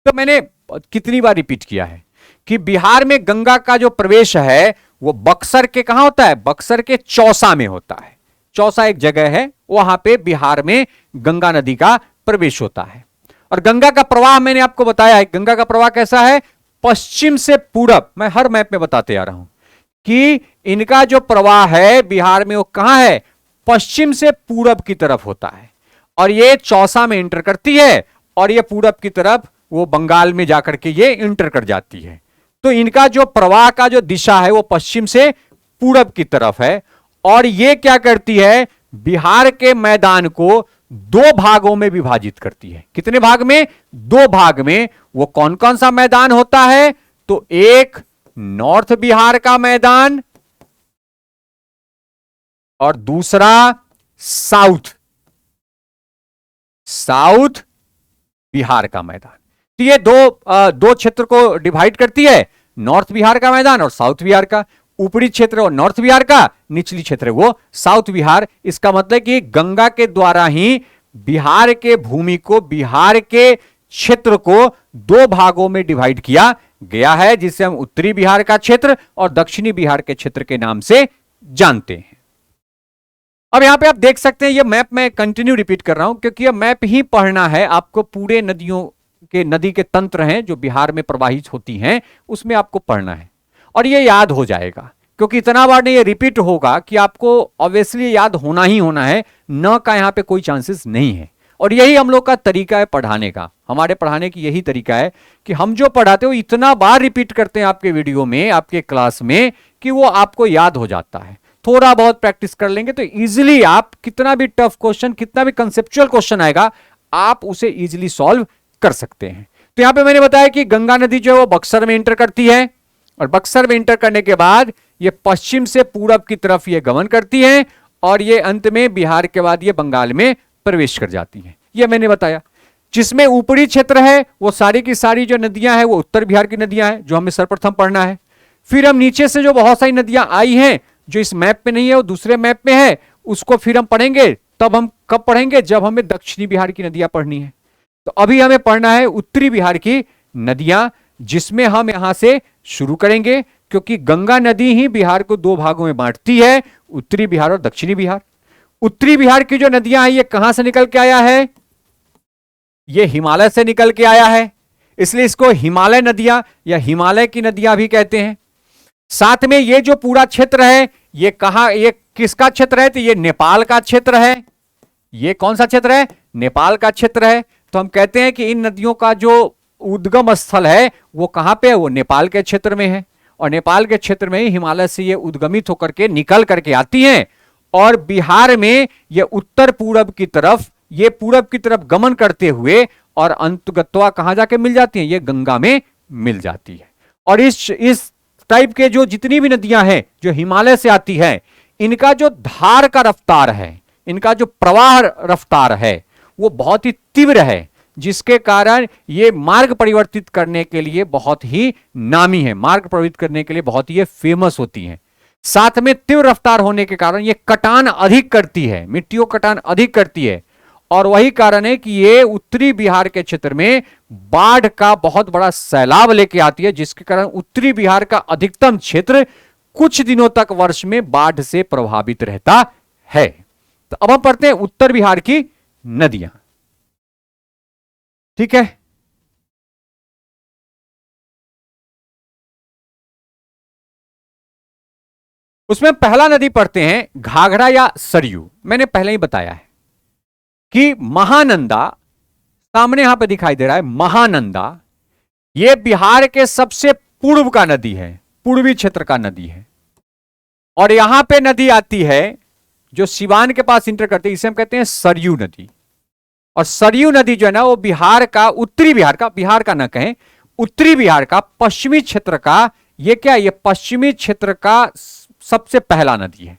तो मैंने कितनी बार रिपीट किया है कि बिहार में गंगा का जो प्रवेश है वो बक्सर के कहां होता है? बक्सर के चौसा में होता है। चौसा एक जगह है, वहां पे बिहार में गंगा नदी का प्रवेश होता है। और गंगा का प्रवाह मैंने आपको बताया है, गंगा का प्रवाह कैसा है? पश्चिम से पूरब। मैं हर मैप में बताते आ रहा हूं कि इनका जो प्रवाह है बिहार में वो कहां है? पश्चिम से पूरब की तरफ होता है, और ये चौसा में इंटर करती है, और ये पूरब की तरफ वो बंगाल में जाकर के ये इंटर कर जाती है। तो इनका जो प्रवाह का जो दिशा है वो पश्चिम से पूरब की तरफ है। और ये क्या करती है? बिहार के मैदान को दो भागों में विभाजित करती है। कितने भाग में? दो भाग में। वो कौन कौन सा मैदान होता है? तो एक नॉर्थ बिहार का मैदान, और दूसरा साउथ बिहार का मैदान। तो ये दो क्षेत्र को डिवाइड करती है, नॉर्थ बिहार का मैदान और साउथ बिहार का। ऊपरी क्षेत्र वो नॉर्थ बिहार का, निचली क्षेत्र वो साउथ बिहार। इसका मतलब कि गंगा के द्वारा ही बिहार के भूमि को, बिहार के क्षेत्र को दो भागों में डिवाइड किया गया है, जिसे हम उत्तरी बिहार का क्षेत्र और दक्षिणी बिहार के क्षेत्र के नाम से जानते हैं। अब यहां पे आप देख सकते हैं, ये मैप मैं कंटिन्यू रिपीट कर रहा हूं क्योंकि यह मैप ही पढ़ना है आपको। पूरे नदी के तंत्र हैं जो बिहार में प्रवाहित होती हैं, उसमें आपको पढ़ना है और ये याद हो जाएगा, क्योंकि इतना बार नहीं ये रिपीट होगा कि आपको ऑब्वियसली याद होना ही होना है, न का यहां पे कोई चांसेस नहीं है। और यही हम लोग का तरीका है पढ़ाने का, हमारे पढ़ाने की यही तरीका है कि हम जो पढ़ाते हो इतना बार रिपीट करते हैं आपके वीडियो में, आपके क्लास में, कि वो आपको याद हो जाता है। थोड़ा बहुत प्रैक्टिस कर लेंगे तो इजीली आप कितना भी टफ क्वेश्चन, कितना भी कंसेप्चुअल क्वेश्चन आएगा, आप उसे इजीली सॉल्व कर सकते हैं। तो यहां पे मैंने बताया कि गंगा नदी जो है वो बक्सर में इंटर करती है, और बक्सर में इंटर करने के बाद ये पश्चिम से पूरब की तरफ ये गमन करती है, और ये अंत में बिहार के बाद ये बंगाल में प्रवेश कर जाती है। ये मैंने बताया। जिसमें ऊपरी क्षेत्र है वो सारी की सारी जो नदियां हैं वो उत्तर बिहार की नदियां हैं, जो हमें सर्वप्रथम पढ़ना है। फिर हम नीचे से जो बहुत सारी नदियां आई हैं, जो इस मैप पे नहीं है वो दूसरे मैप में है, उसको फिर हम पढ़ेंगे। तब हम कब पढ़ेंगे? जब हमें दक्षिणी बिहार की नदियां पढ़नी है। तो अभी हमें पढ़ना है उत्तरी बिहार की नदियां, जिसमें हम यहां से शुरू करेंगे, क्योंकि गंगा नदी ही बिहार को दो भागों में बांटती है, उत्तरी बिहार और दक्षिणी बिहार। उत्तरी बिहार की जो नदियां हैं ये कहां से निकल के आया है? ये हिमालय से निकल के आया है, इसलिए इसको हिमालय नदियां या हिमालय की नदियां भी कहते हैं। साथ में ये जो पूरा क्षेत्र है ये कहां, ये किसका क्षेत्र है? तो ये नेपाल का क्षेत्र है। ये कौन सा क्षेत्र है? नेपाल का क्षेत्र है। तो हम कहते हैं कि इन नदियों का जो उद्गम स्थल है वो कहां पे है? वो नेपाल के क्षेत्र में है, और नेपाल के क्षेत्र में ही हिमालय से ये उद्गमित होकर के निकल करके आती हैं, और बिहार में ये उत्तर पूरब की तरफ, ये पूरब की तरफ गमन करते हुए और अंतगत्वा कहां जाके मिल जाती हैं? ये गंगा में मिल जाती है। और इस टाइप के जो जितनी भी नदियां हैं जो हिमालय से आती है, इनका जो धार का रफ्तार है, इनका जो प्रवाह रफ्तार है वो बहुत ही तीव्र है, जिसके कारण ये मार्ग परिवर्तित करने के लिए बहुत ही नामी है, मार्ग परिवर्तित करने के लिए बहुत ही फेमस होती हैं। साथ में तीव्र रफ्तार होने के कारण ये कटान अधिक करती है, मिट्टियों कटान अधिक करती है, और वही कारण है कि ये उत्तरी बिहार के क्षेत्र में बाढ़ का बहुत बड़ा सैलाब लेके आती है, जिसके कारण उत्तरी बिहार का अधिकतम क्षेत्र कुछ दिनों तक वर्ष में बाढ़ से प्रभावित रहता है। तो अब हम पढ़ते हैं उत्तर बिहार की नदियां। ठीक है, उसमें पहला नदी पढ़ते हैं घाघरा या सरयू। मैंने पहले ही बताया है कि महानंदा, सामने यहां पे दिखाई दे रहा है महानंदा, यह बिहार के सबसे पूर्व का नदी है, पूर्वी क्षेत्र का नदी है। और यहां पे नदी आती है जो सिवान के पास इंटर करती है, इसे हम कहते हैं सरयू नदी। और सरयू नदी जो है ना वो बिहार का, उत्तरी बिहार का, बिहार का ना कहें, उत्तरी बिहार का पश्चिमी क्षेत्र का, ये क्या, ये पश्चिमी क्षेत्र का सबसे पहला नदी है।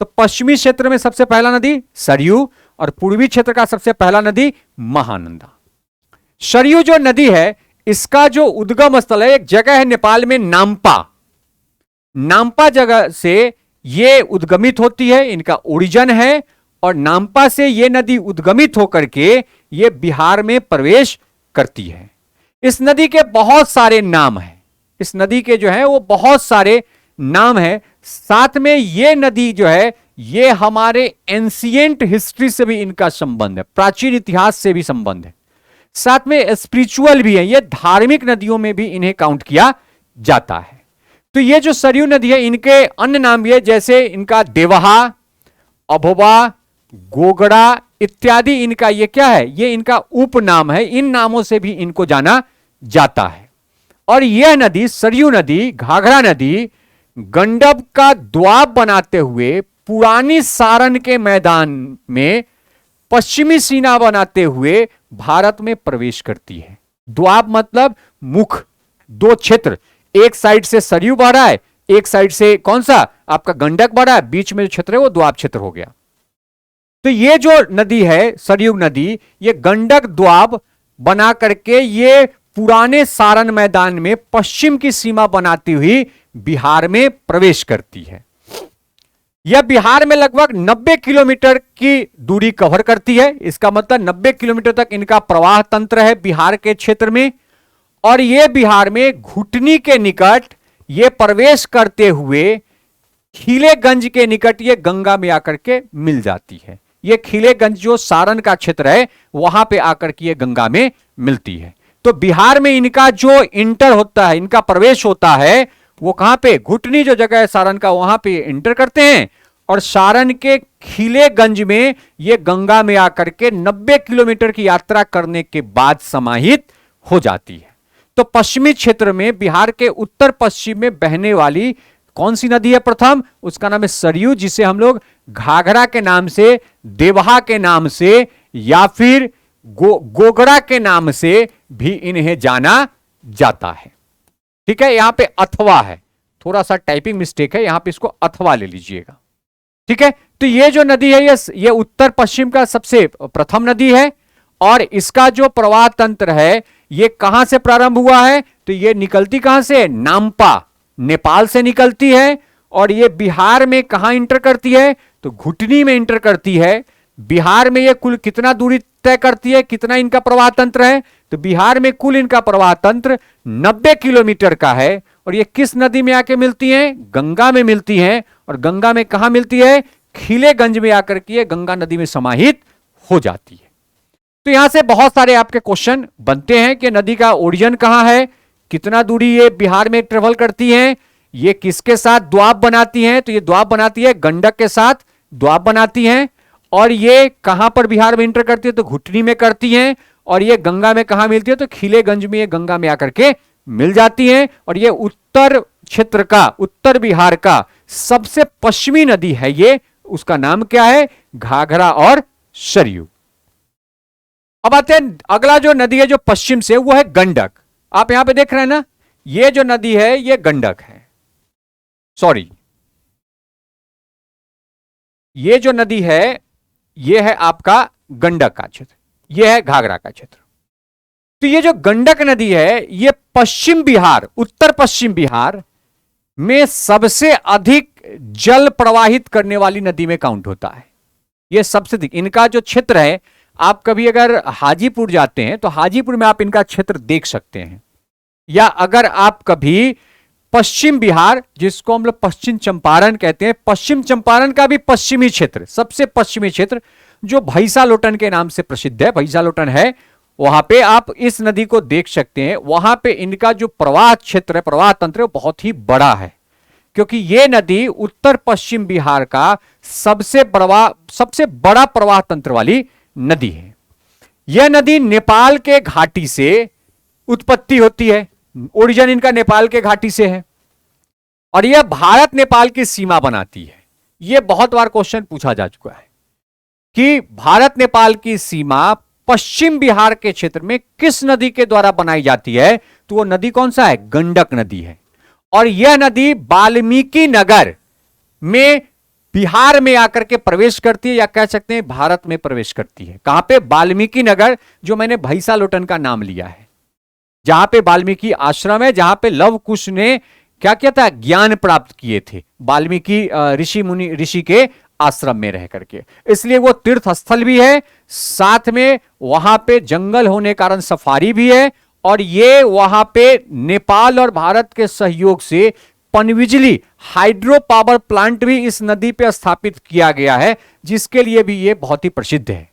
तो पश्चिमी क्षेत्र में सबसे पहला नदी सरयू, और पूर्वी क्षेत्र का सबसे पहला नदी महानंदा। सरयू जो नदी है इसका जो उद्गम स्थल है, एक जगह है नेपाल में नाम्पा, नाम्पा जगह से ये उद्गमित होती है, इनका ओरिजिन है, और नाम्पा से ये नदी उद्गमित होकर के ये बिहार में प्रवेश करती है। इस नदी के बहुत सारे नाम हैं, इस नदी के जो है वो बहुत सारे नाम है। साथ में ये नदी जो है ये हमारे एंशिएंट हिस्ट्री से भी इनका संबंध है, प्राचीन इतिहास से भी संबंध है। साथ में स्पिरिचुअल भी है, ये धार्मिक नदियों में भी इन्हें काउंट किया जाता है। तो ये जो सरयू नदी है इनके अन्य नाम भी है, जैसे इनका देवहा, अभोबा, गोगड़ा इत्यादि, इनका ये क्या है, ये इनका उपनाम है, इन नामों से भी इनको जाना जाता है। और यह नदी सरयू नदी, घाघरा नदी, गंडक का द्वाब बनाते हुए पुरानी सारण के मैदान में पश्चिमी सीमा बनाते हुए भारत में प्रवेश करती है। द्वाब मतलब मुख, दो क्षेत्र, एक साइड से सरयू बह रहा है, एक साइड से कौन सा आपका गंडक बह रहा है, बीच में जो क्षेत्र है वो द्वाब क्षेत्र हो गया। तो ये जो नदी है सरयू नदी, ये गंडक द्वाब बना करके ये पुराने सारण मैदान में पश्चिम की सीमा बनाती हुई बिहार में प्रवेश करती है। यह बिहार में लगभग 90 किलोमीटर की दूरी कवर करती है। इसका मतलब 90 किलोमीटर तक इनका प्रवाह तंत्र है बिहार के क्षेत्र में। और यह बिहार में घुटनी के निकट यह प्रवेश करते हुए खिलेगंज के निकट ये गंगा में आकर के मिल जाती है। ये खिलेगंज जो सारण का क्षेत्र है वहां पे आकर के ये गंगा में मिलती है। तो बिहार में इनका जो इंटर होता है, इनका प्रवेश होता है, वो कहां पे, घुटनी जो जगह है सारण का, वहां पे इंटर करते हैं और सारण के खिलेगंज में ये गंगा में आकर के 90 किलोमीटर की यात्रा करने के बाद समाहित हो जाती है। तो पश्चिमी क्षेत्र में बिहार के उत्तर पश्चिम में बहने वाली कौन सी नदी है प्रथम, उसका नाम है सरयू, जिसे हम लोग घाघरा के नाम से, देवहा के नाम से या फिर गोगड़ा के नाम से भी इन्हें जाना जाता है। ठीक है, यहां पे अथवा है, थोड़ा सा टाइपिंग मिस्टेक है, यहां पे इसको अथवा ले लीजिएगा। ठीक है, तो ये जो नदी है ये उत्तर पश्चिम का सबसे प्रथम नदी है और इसका जो प्रवाह तंत्र है ये कहां से प्रारंभ हुआ है, तो ये निकलती कहां से, नामपा, नेपाल से निकलती है और ये बिहार में कहां इंटर करती है, तो घुटनी में इंटर करती है। बिहार में ये कुल कितना दूरी तय करती है, कितना इनका प्रवाह तंत्र है, तो बिहार में कुल इनका प्रवाह तंत्र 90 किलोमीटर का है। और ये किस नदी में आके मिलती हैं, गंगा में मिलती हैं। और गंगा में कहां मिलती है, खिलेगंज में आकर के गंगा नदी में समाहित हो जाती है। तो यहां से बहुत सारे आपके क्वेश्चन बनते हैं कि नदी का ओरिजिन कहां है, कितना दूरी ये बिहार में ट्रेवल करती हैं, ये किसके साथ द्वाब बनाती हैं, तो ये द्वाब बनाती है गंडक के साथ द्वाब बनाती हैं। और ये कहां पर बिहार में इंटर करती है, तो घुटनी में करती हैं। और ये गंगा में कहां मिलती है, तो खिलेगंज में ये गंगा में आकर के मिल जाती हैं। और ये उत्तर क्षेत्र का, उत्तर बिहार का सबसे पश्चिमी नदी है ये, उसका नाम क्या है, घाघरा और सरयू। अब आते हैं अगला जो नदी है जो पश्चिम से, वो है गंडक। आप यहां पे देख रहे हैं ना, ये जो नदी है ये गंडक है, सॉरी, ये जो नदी है ये है आपका गंडक का क्षेत्र, ये है घाघरा का क्षेत्र। तो ये जो गंडक नदी है ये पश्चिम बिहार, उत्तर पश्चिम बिहार में सबसे अधिक जल प्रवाहित करने वाली नदी में काउंट होता है। ये सबसे अधिक, इनका जो क्षेत्र है, आप कभी अगर हाजीपुर जाते हैं तो हाजीपुर में आप इनका क्षेत्र देख सकते हैं। या अगर आप कभी पश्चिम बिहार, जिसको हम लोग पश्चिम चंपारण कहते हैं, पश्चिम चंपारण का भी पश्चिमी क्षेत्र, सबसे पश्चिमी क्षेत्र जो भैंसालोटन के नाम से प्रसिद्ध है, भैंसालोटन है, वहां पे आप इस नदी को देख सकते हैं। वहां पे इनका जो प्रवाह क्षेत्र है, प्रवाह तंत्र, बहुत ही बड़ा है, क्योंकि यह नदी उत्तर पश्चिम बिहार का सबसे बड़ा प्रवाह तंत्र वाली नदी है। यह नदी नेपाल के घाटी से उत्पत्ति होती है, ओरिजिन इनका नेपाल के घाटी से है और यह भारत नेपाल की सीमा बनाती है। यह बहुत बार क्वेश्चन पूछा जा चुका है कि भारत नेपाल की सीमा पश्चिम बिहार के क्षेत्र में किस नदी के द्वारा बनाई जाती है, तो वो नदी कौन सा है, गंडक नदी है। और यह नदी वाल्मीकि नगर में बिहार में आकर के प्रवेश करती है, या कह सकते हैं भारत में प्रवेश करती है। कहां पे, वाल्मीकि नगर, जो मैंने भैंसालोटन का नाम लिया है, जहां पे वाल्मीकि आश्रम है, जहां पे लव कुश ने क्या किया था, ज्ञान प्राप्त किए थे वाल्मीकि ऋषि के आश्रम में रह करके। इसलिए वो तीर्थ स्थल भी है, साथ में वहां पे जंगल होने कारण सफारी भी है। और ये वहां पे नेपाल और भारत के सहयोग से पनबिजली हाइड्रो पावर प्लांट भी इस नदी पे स्थापित किया गया है, जिसके लिए भी ये बहुत ही प्रसिद्ध है।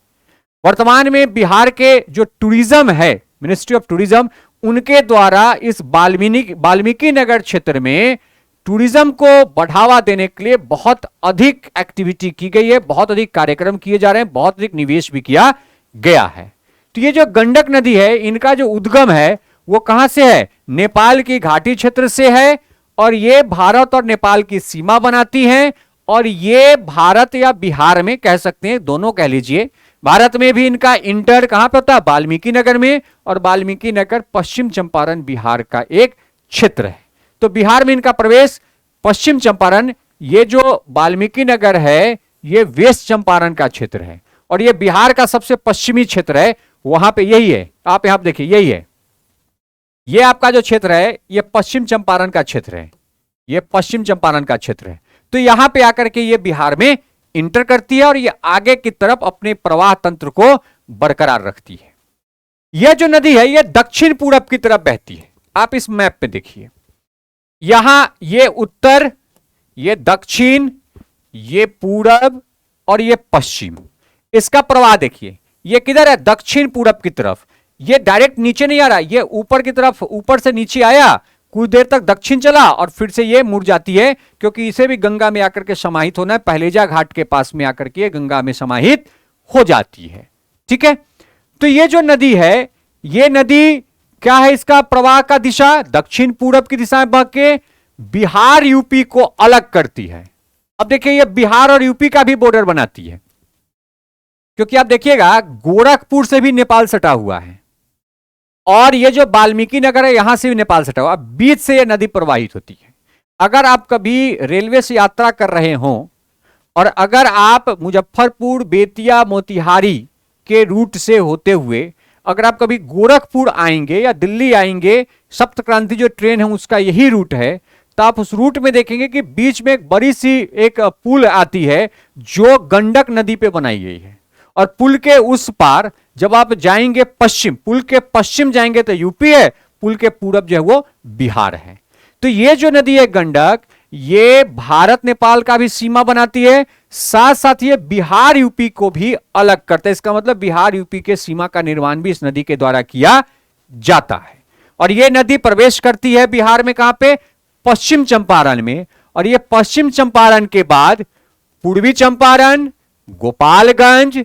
वर्तमान में बिहार के जो टूरिज्म है, मिनिस्ट्री ऑफ टूरिज्म, उनके द्वारा इस वाल्मीकि नगर क्षेत्र में टूरिज्म को बढ़ावा देने के लिए बहुत अधिक एक्टिविटी की गई है, बहुत अधिक कार्यक्रम किए जा रहे हैं, बहुत अधिक निवेश भी किया गया है। तो ये जो गंडक नदी है, इनका जो उद्गम है वो कहां से है, नेपाल की घाटी क्षेत्र से है। और ये भारत और नेपाल की सीमा बनाती हैं। और ये भारत या बिहार में कह सकते हैं, दोनों कह लीजिए, भारत में भी इनका इंटर कहां पर होता है, वाल्मीकि नगर में। और वाल्मीकि नगर पश्चिम चंपारण बिहार का एक क्षेत्र है। तो बिहार में इनका प्रवेश पश्चिम चंपारण, ये जो वाल्मीकि नगर है ये वेस्ट चंपारण का क्षेत्र है। और ये बिहार का सबसे पश्चिमी क्षेत्र है, वहां पे यही है, आप यहां देखिए यही है, ये आपका जो क्षेत्र है ये पश्चिम चंपारण का क्षेत्र है, ये पश्चिम चंपारण का क्षेत्र है। तो यहां पे आकर के ये बिहार में इंटर करती है और ये आगे की तरफ अपने प्रवाह तंत्र को बरकरार रखती है। यह जो नदी है ये दक्षिण पूरब की तरफ बहती है। आप इस मैप पे देखिए, यहां ये उत्तर, ये दक्षिण, ये पूरब और ये पश्चिम, इसका प्रवाह देखिए। ये किधर है? दक्षिण पूरब की तरफ। ये डायरेक्ट नीचे नहीं आ रहा, ये ऊपर की तरफ, ऊपर से नीचे आया, कुछ देर तक दक्षिण चला और फिर से ये मुड़ जाती है, क्योंकि इसे भी गंगा में आकर के समाहित होना है। पहलेजा घाट के पास में आकर के गंगा में समाहित हो जाती है। ठीक है, तो ये जो नदी है, ये नदी क्या है? इसका प्रवाह का दिशा दक्षिण पूरब की दिशा में बह के बिहार यूपी को अलग करती है। अब देखिए, ये बिहार और यूपी का भी बॉर्डर बनाती है, क्योंकि आप देखिएगा गोरखपुर से भी नेपाल सटा हुआ है और ये जो वाल्मीकि नगर है यहां से भी नेपाल सटा हुआ, बीच से ये नदी प्रवाहित होती है। अगर आप कभी रेलवे से यात्रा कर रहे हो और अगर आप मुजफ्फरपुर, बेतिया, मोतिहारी के रूट से होते हुए अगर आप कभी गोरखपुर आएंगे या दिल्ली आएंगे, सप्त क्रांति जो ट्रेन है उसका यही रूट है, तो आप उस रूट में देखेंगे कि बीच में एक बड़ी सी एक पुल आती है जो गंडक नदी पे बनाई गई है। और पुल के उस पार जब आप जाएंगे पश्चिम, पुल के पश्चिम जाएंगे तो यूपी है, पुल के पूरब जो है वो बिहार है। तो ये जो नदी है गंडक, ये भारत नेपाल का भी सीमा बनाती है, साथ साथ ये बिहार यूपी को भी अलग करता है। इसका मतलब बिहार यूपी के सीमा का निर्माण भी इस नदी के द्वारा किया जाता है। और ये नदी प्रवेश करती है बिहार में, कहां पे? पश्चिम चंपारण में। और ये पश्चिम चंपारण के बाद पूर्वी चंपारण, गोपालगंज,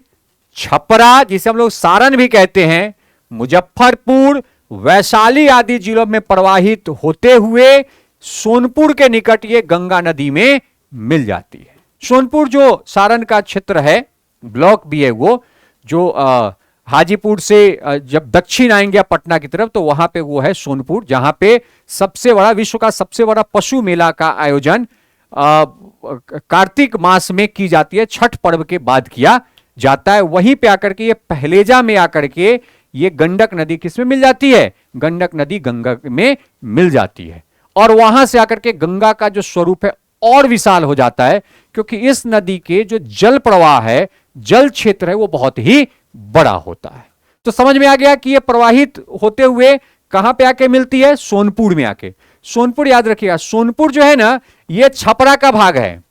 छपरा, जिसे हम लोग सारण भी कहते हैं, मुजफ्फरपुर, वैशाली आदि जिलों में प्रवाहित होते हुए सोनपुर के निकट ये गंगा नदी में मिल जाती है। सोनपुर जो सारण का क्षेत्र है, ब्लॉक भी है वो, जो हाजीपुर से जब दक्षिण आएंगे पटना की तरफ तो वहां पे वो है सोनपुर, जहां पे सबसे बड़ा, विश्व का सबसे बड़ा पशु मेला का आयोजन कार्तिक मास में की जाती है, छठ पर्व के बाद किया जाता है। वहीं पे आकर के ये पहलेजा में आकर के ये गंडक नदी किसमें मिल जाती है? गंडक नदी गंगा में मिल जाती है। और वहां से आकर के गंगा का जो स्वरूप है और विशाल हो जाता है, क्योंकि इस नदी के जो जल प्रवाह है, जल क्षेत्र है, वो बहुत ही बड़ा होता है। तो समझ में आ गया कि ये प्रवाहित होते हुए कहां पे आके मिलती है? सोनपुर में आके। सोनपुर याद रखिएगा, सोनपुर जो है ना, ये छपरा का भाग है।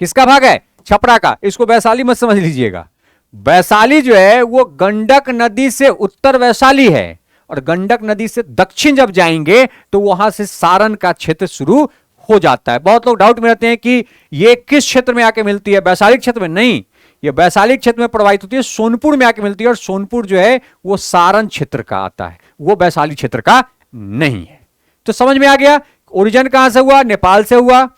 किसका भाग है? छपरा का। इसको वैशाली मत समझ लीजिएगा। वैशाली जो है वो गंडक नदी से उत्तर वैशाली है, और गंडक नदी से दक्षिण जब जाएंगे तो वहां से सारण का क्षेत्र शुरू हो जाता है। बहुत लोग डाउट में रहते हैं कि ये किस क्षेत्र में आके मिलती है? वैशाली क्षेत्र में नहीं, ये वैशाली क्षेत्र में प्रवाहित होती है, सोनपुर में आके मिलती है। और सोनपुर जो है वो सारण क्षेत्र का आता है, वो वैशाली क्षेत्र का नहीं है। तो समझ में आ गया ओरिजिन कहां से हुआ? नेपाल से हुआ।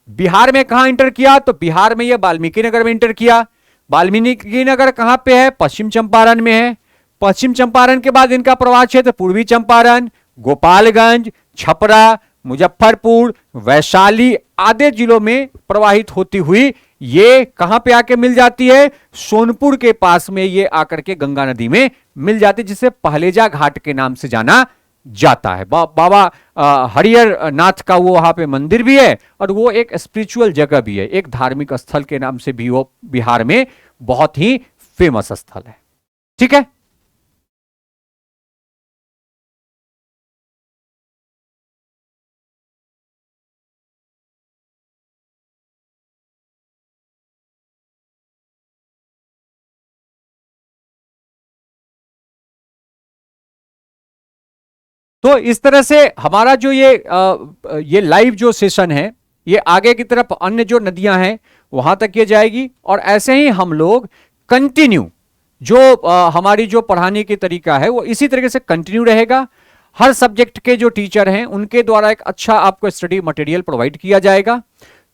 बिहार में कहां इंटर किया? तो बिहार में ये वाल्मीकि नगर में इंटर किया। वाल्मीकि नगर कहां पे है? पश्चिम चंपारण में है। पश्चिम चंपारण के बाद इनका प्रवाह क्षेत्र पूर्वी चंपारण, गोपालगंज, छपरा, मुजफ्फरपुर, वैशाली आदि जिलों में प्रवाहित होती हुई ये कहां पे आके मिल जाती है? सोनपुर के पास में ये आकर के गंगा नदी में मिल जाती है, जिसे पहलेजा घाट के नाम से जाना जाता है। बाबा हरिहर नाथ का वो वहां पे मंदिर भी है, और वो एक स्पिरिचुअल जगह भी है, एक धार्मिक स्थल के नाम से भी वो बिहार में बहुत ही फेमस स्थल है। ठीक है, तो इस तरह से हमारा जो ये लाइव जो सेशन है, ये आगे की तरफ अन्य जो नदियां हैं वहां तक ये जाएगी। और ऐसे ही हम लोग कंटिन्यू जो हमारी जो पढ़ाने की तरीका है वो इसी तरीके से कंटिन्यू रहेगा। हर सब्जेक्ट के जो टीचर हैं उनके द्वारा एक अच्छा आपको स्टडी मटेरियल प्रोवाइड किया जाएगा।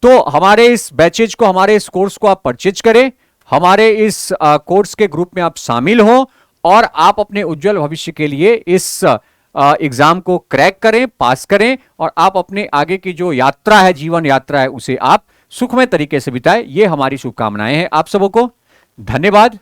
तो हमारे इस बैचेज को, हमारे इस कोर्स को आप परचेज करें, हमारे इस कोर्स के ग्रुप में आप शामिल हो और आप अपने उज्जवल भविष्य के लिए इस एग्जाम को क्रैक करें, पास करें, और आप अपने आगे की जो यात्रा है, जीवन यात्रा है, उसे आप सुखमय तरीके से बिताएं। ये हमारी शुभकामनाएं हैं आप सबों को। धन्यवाद।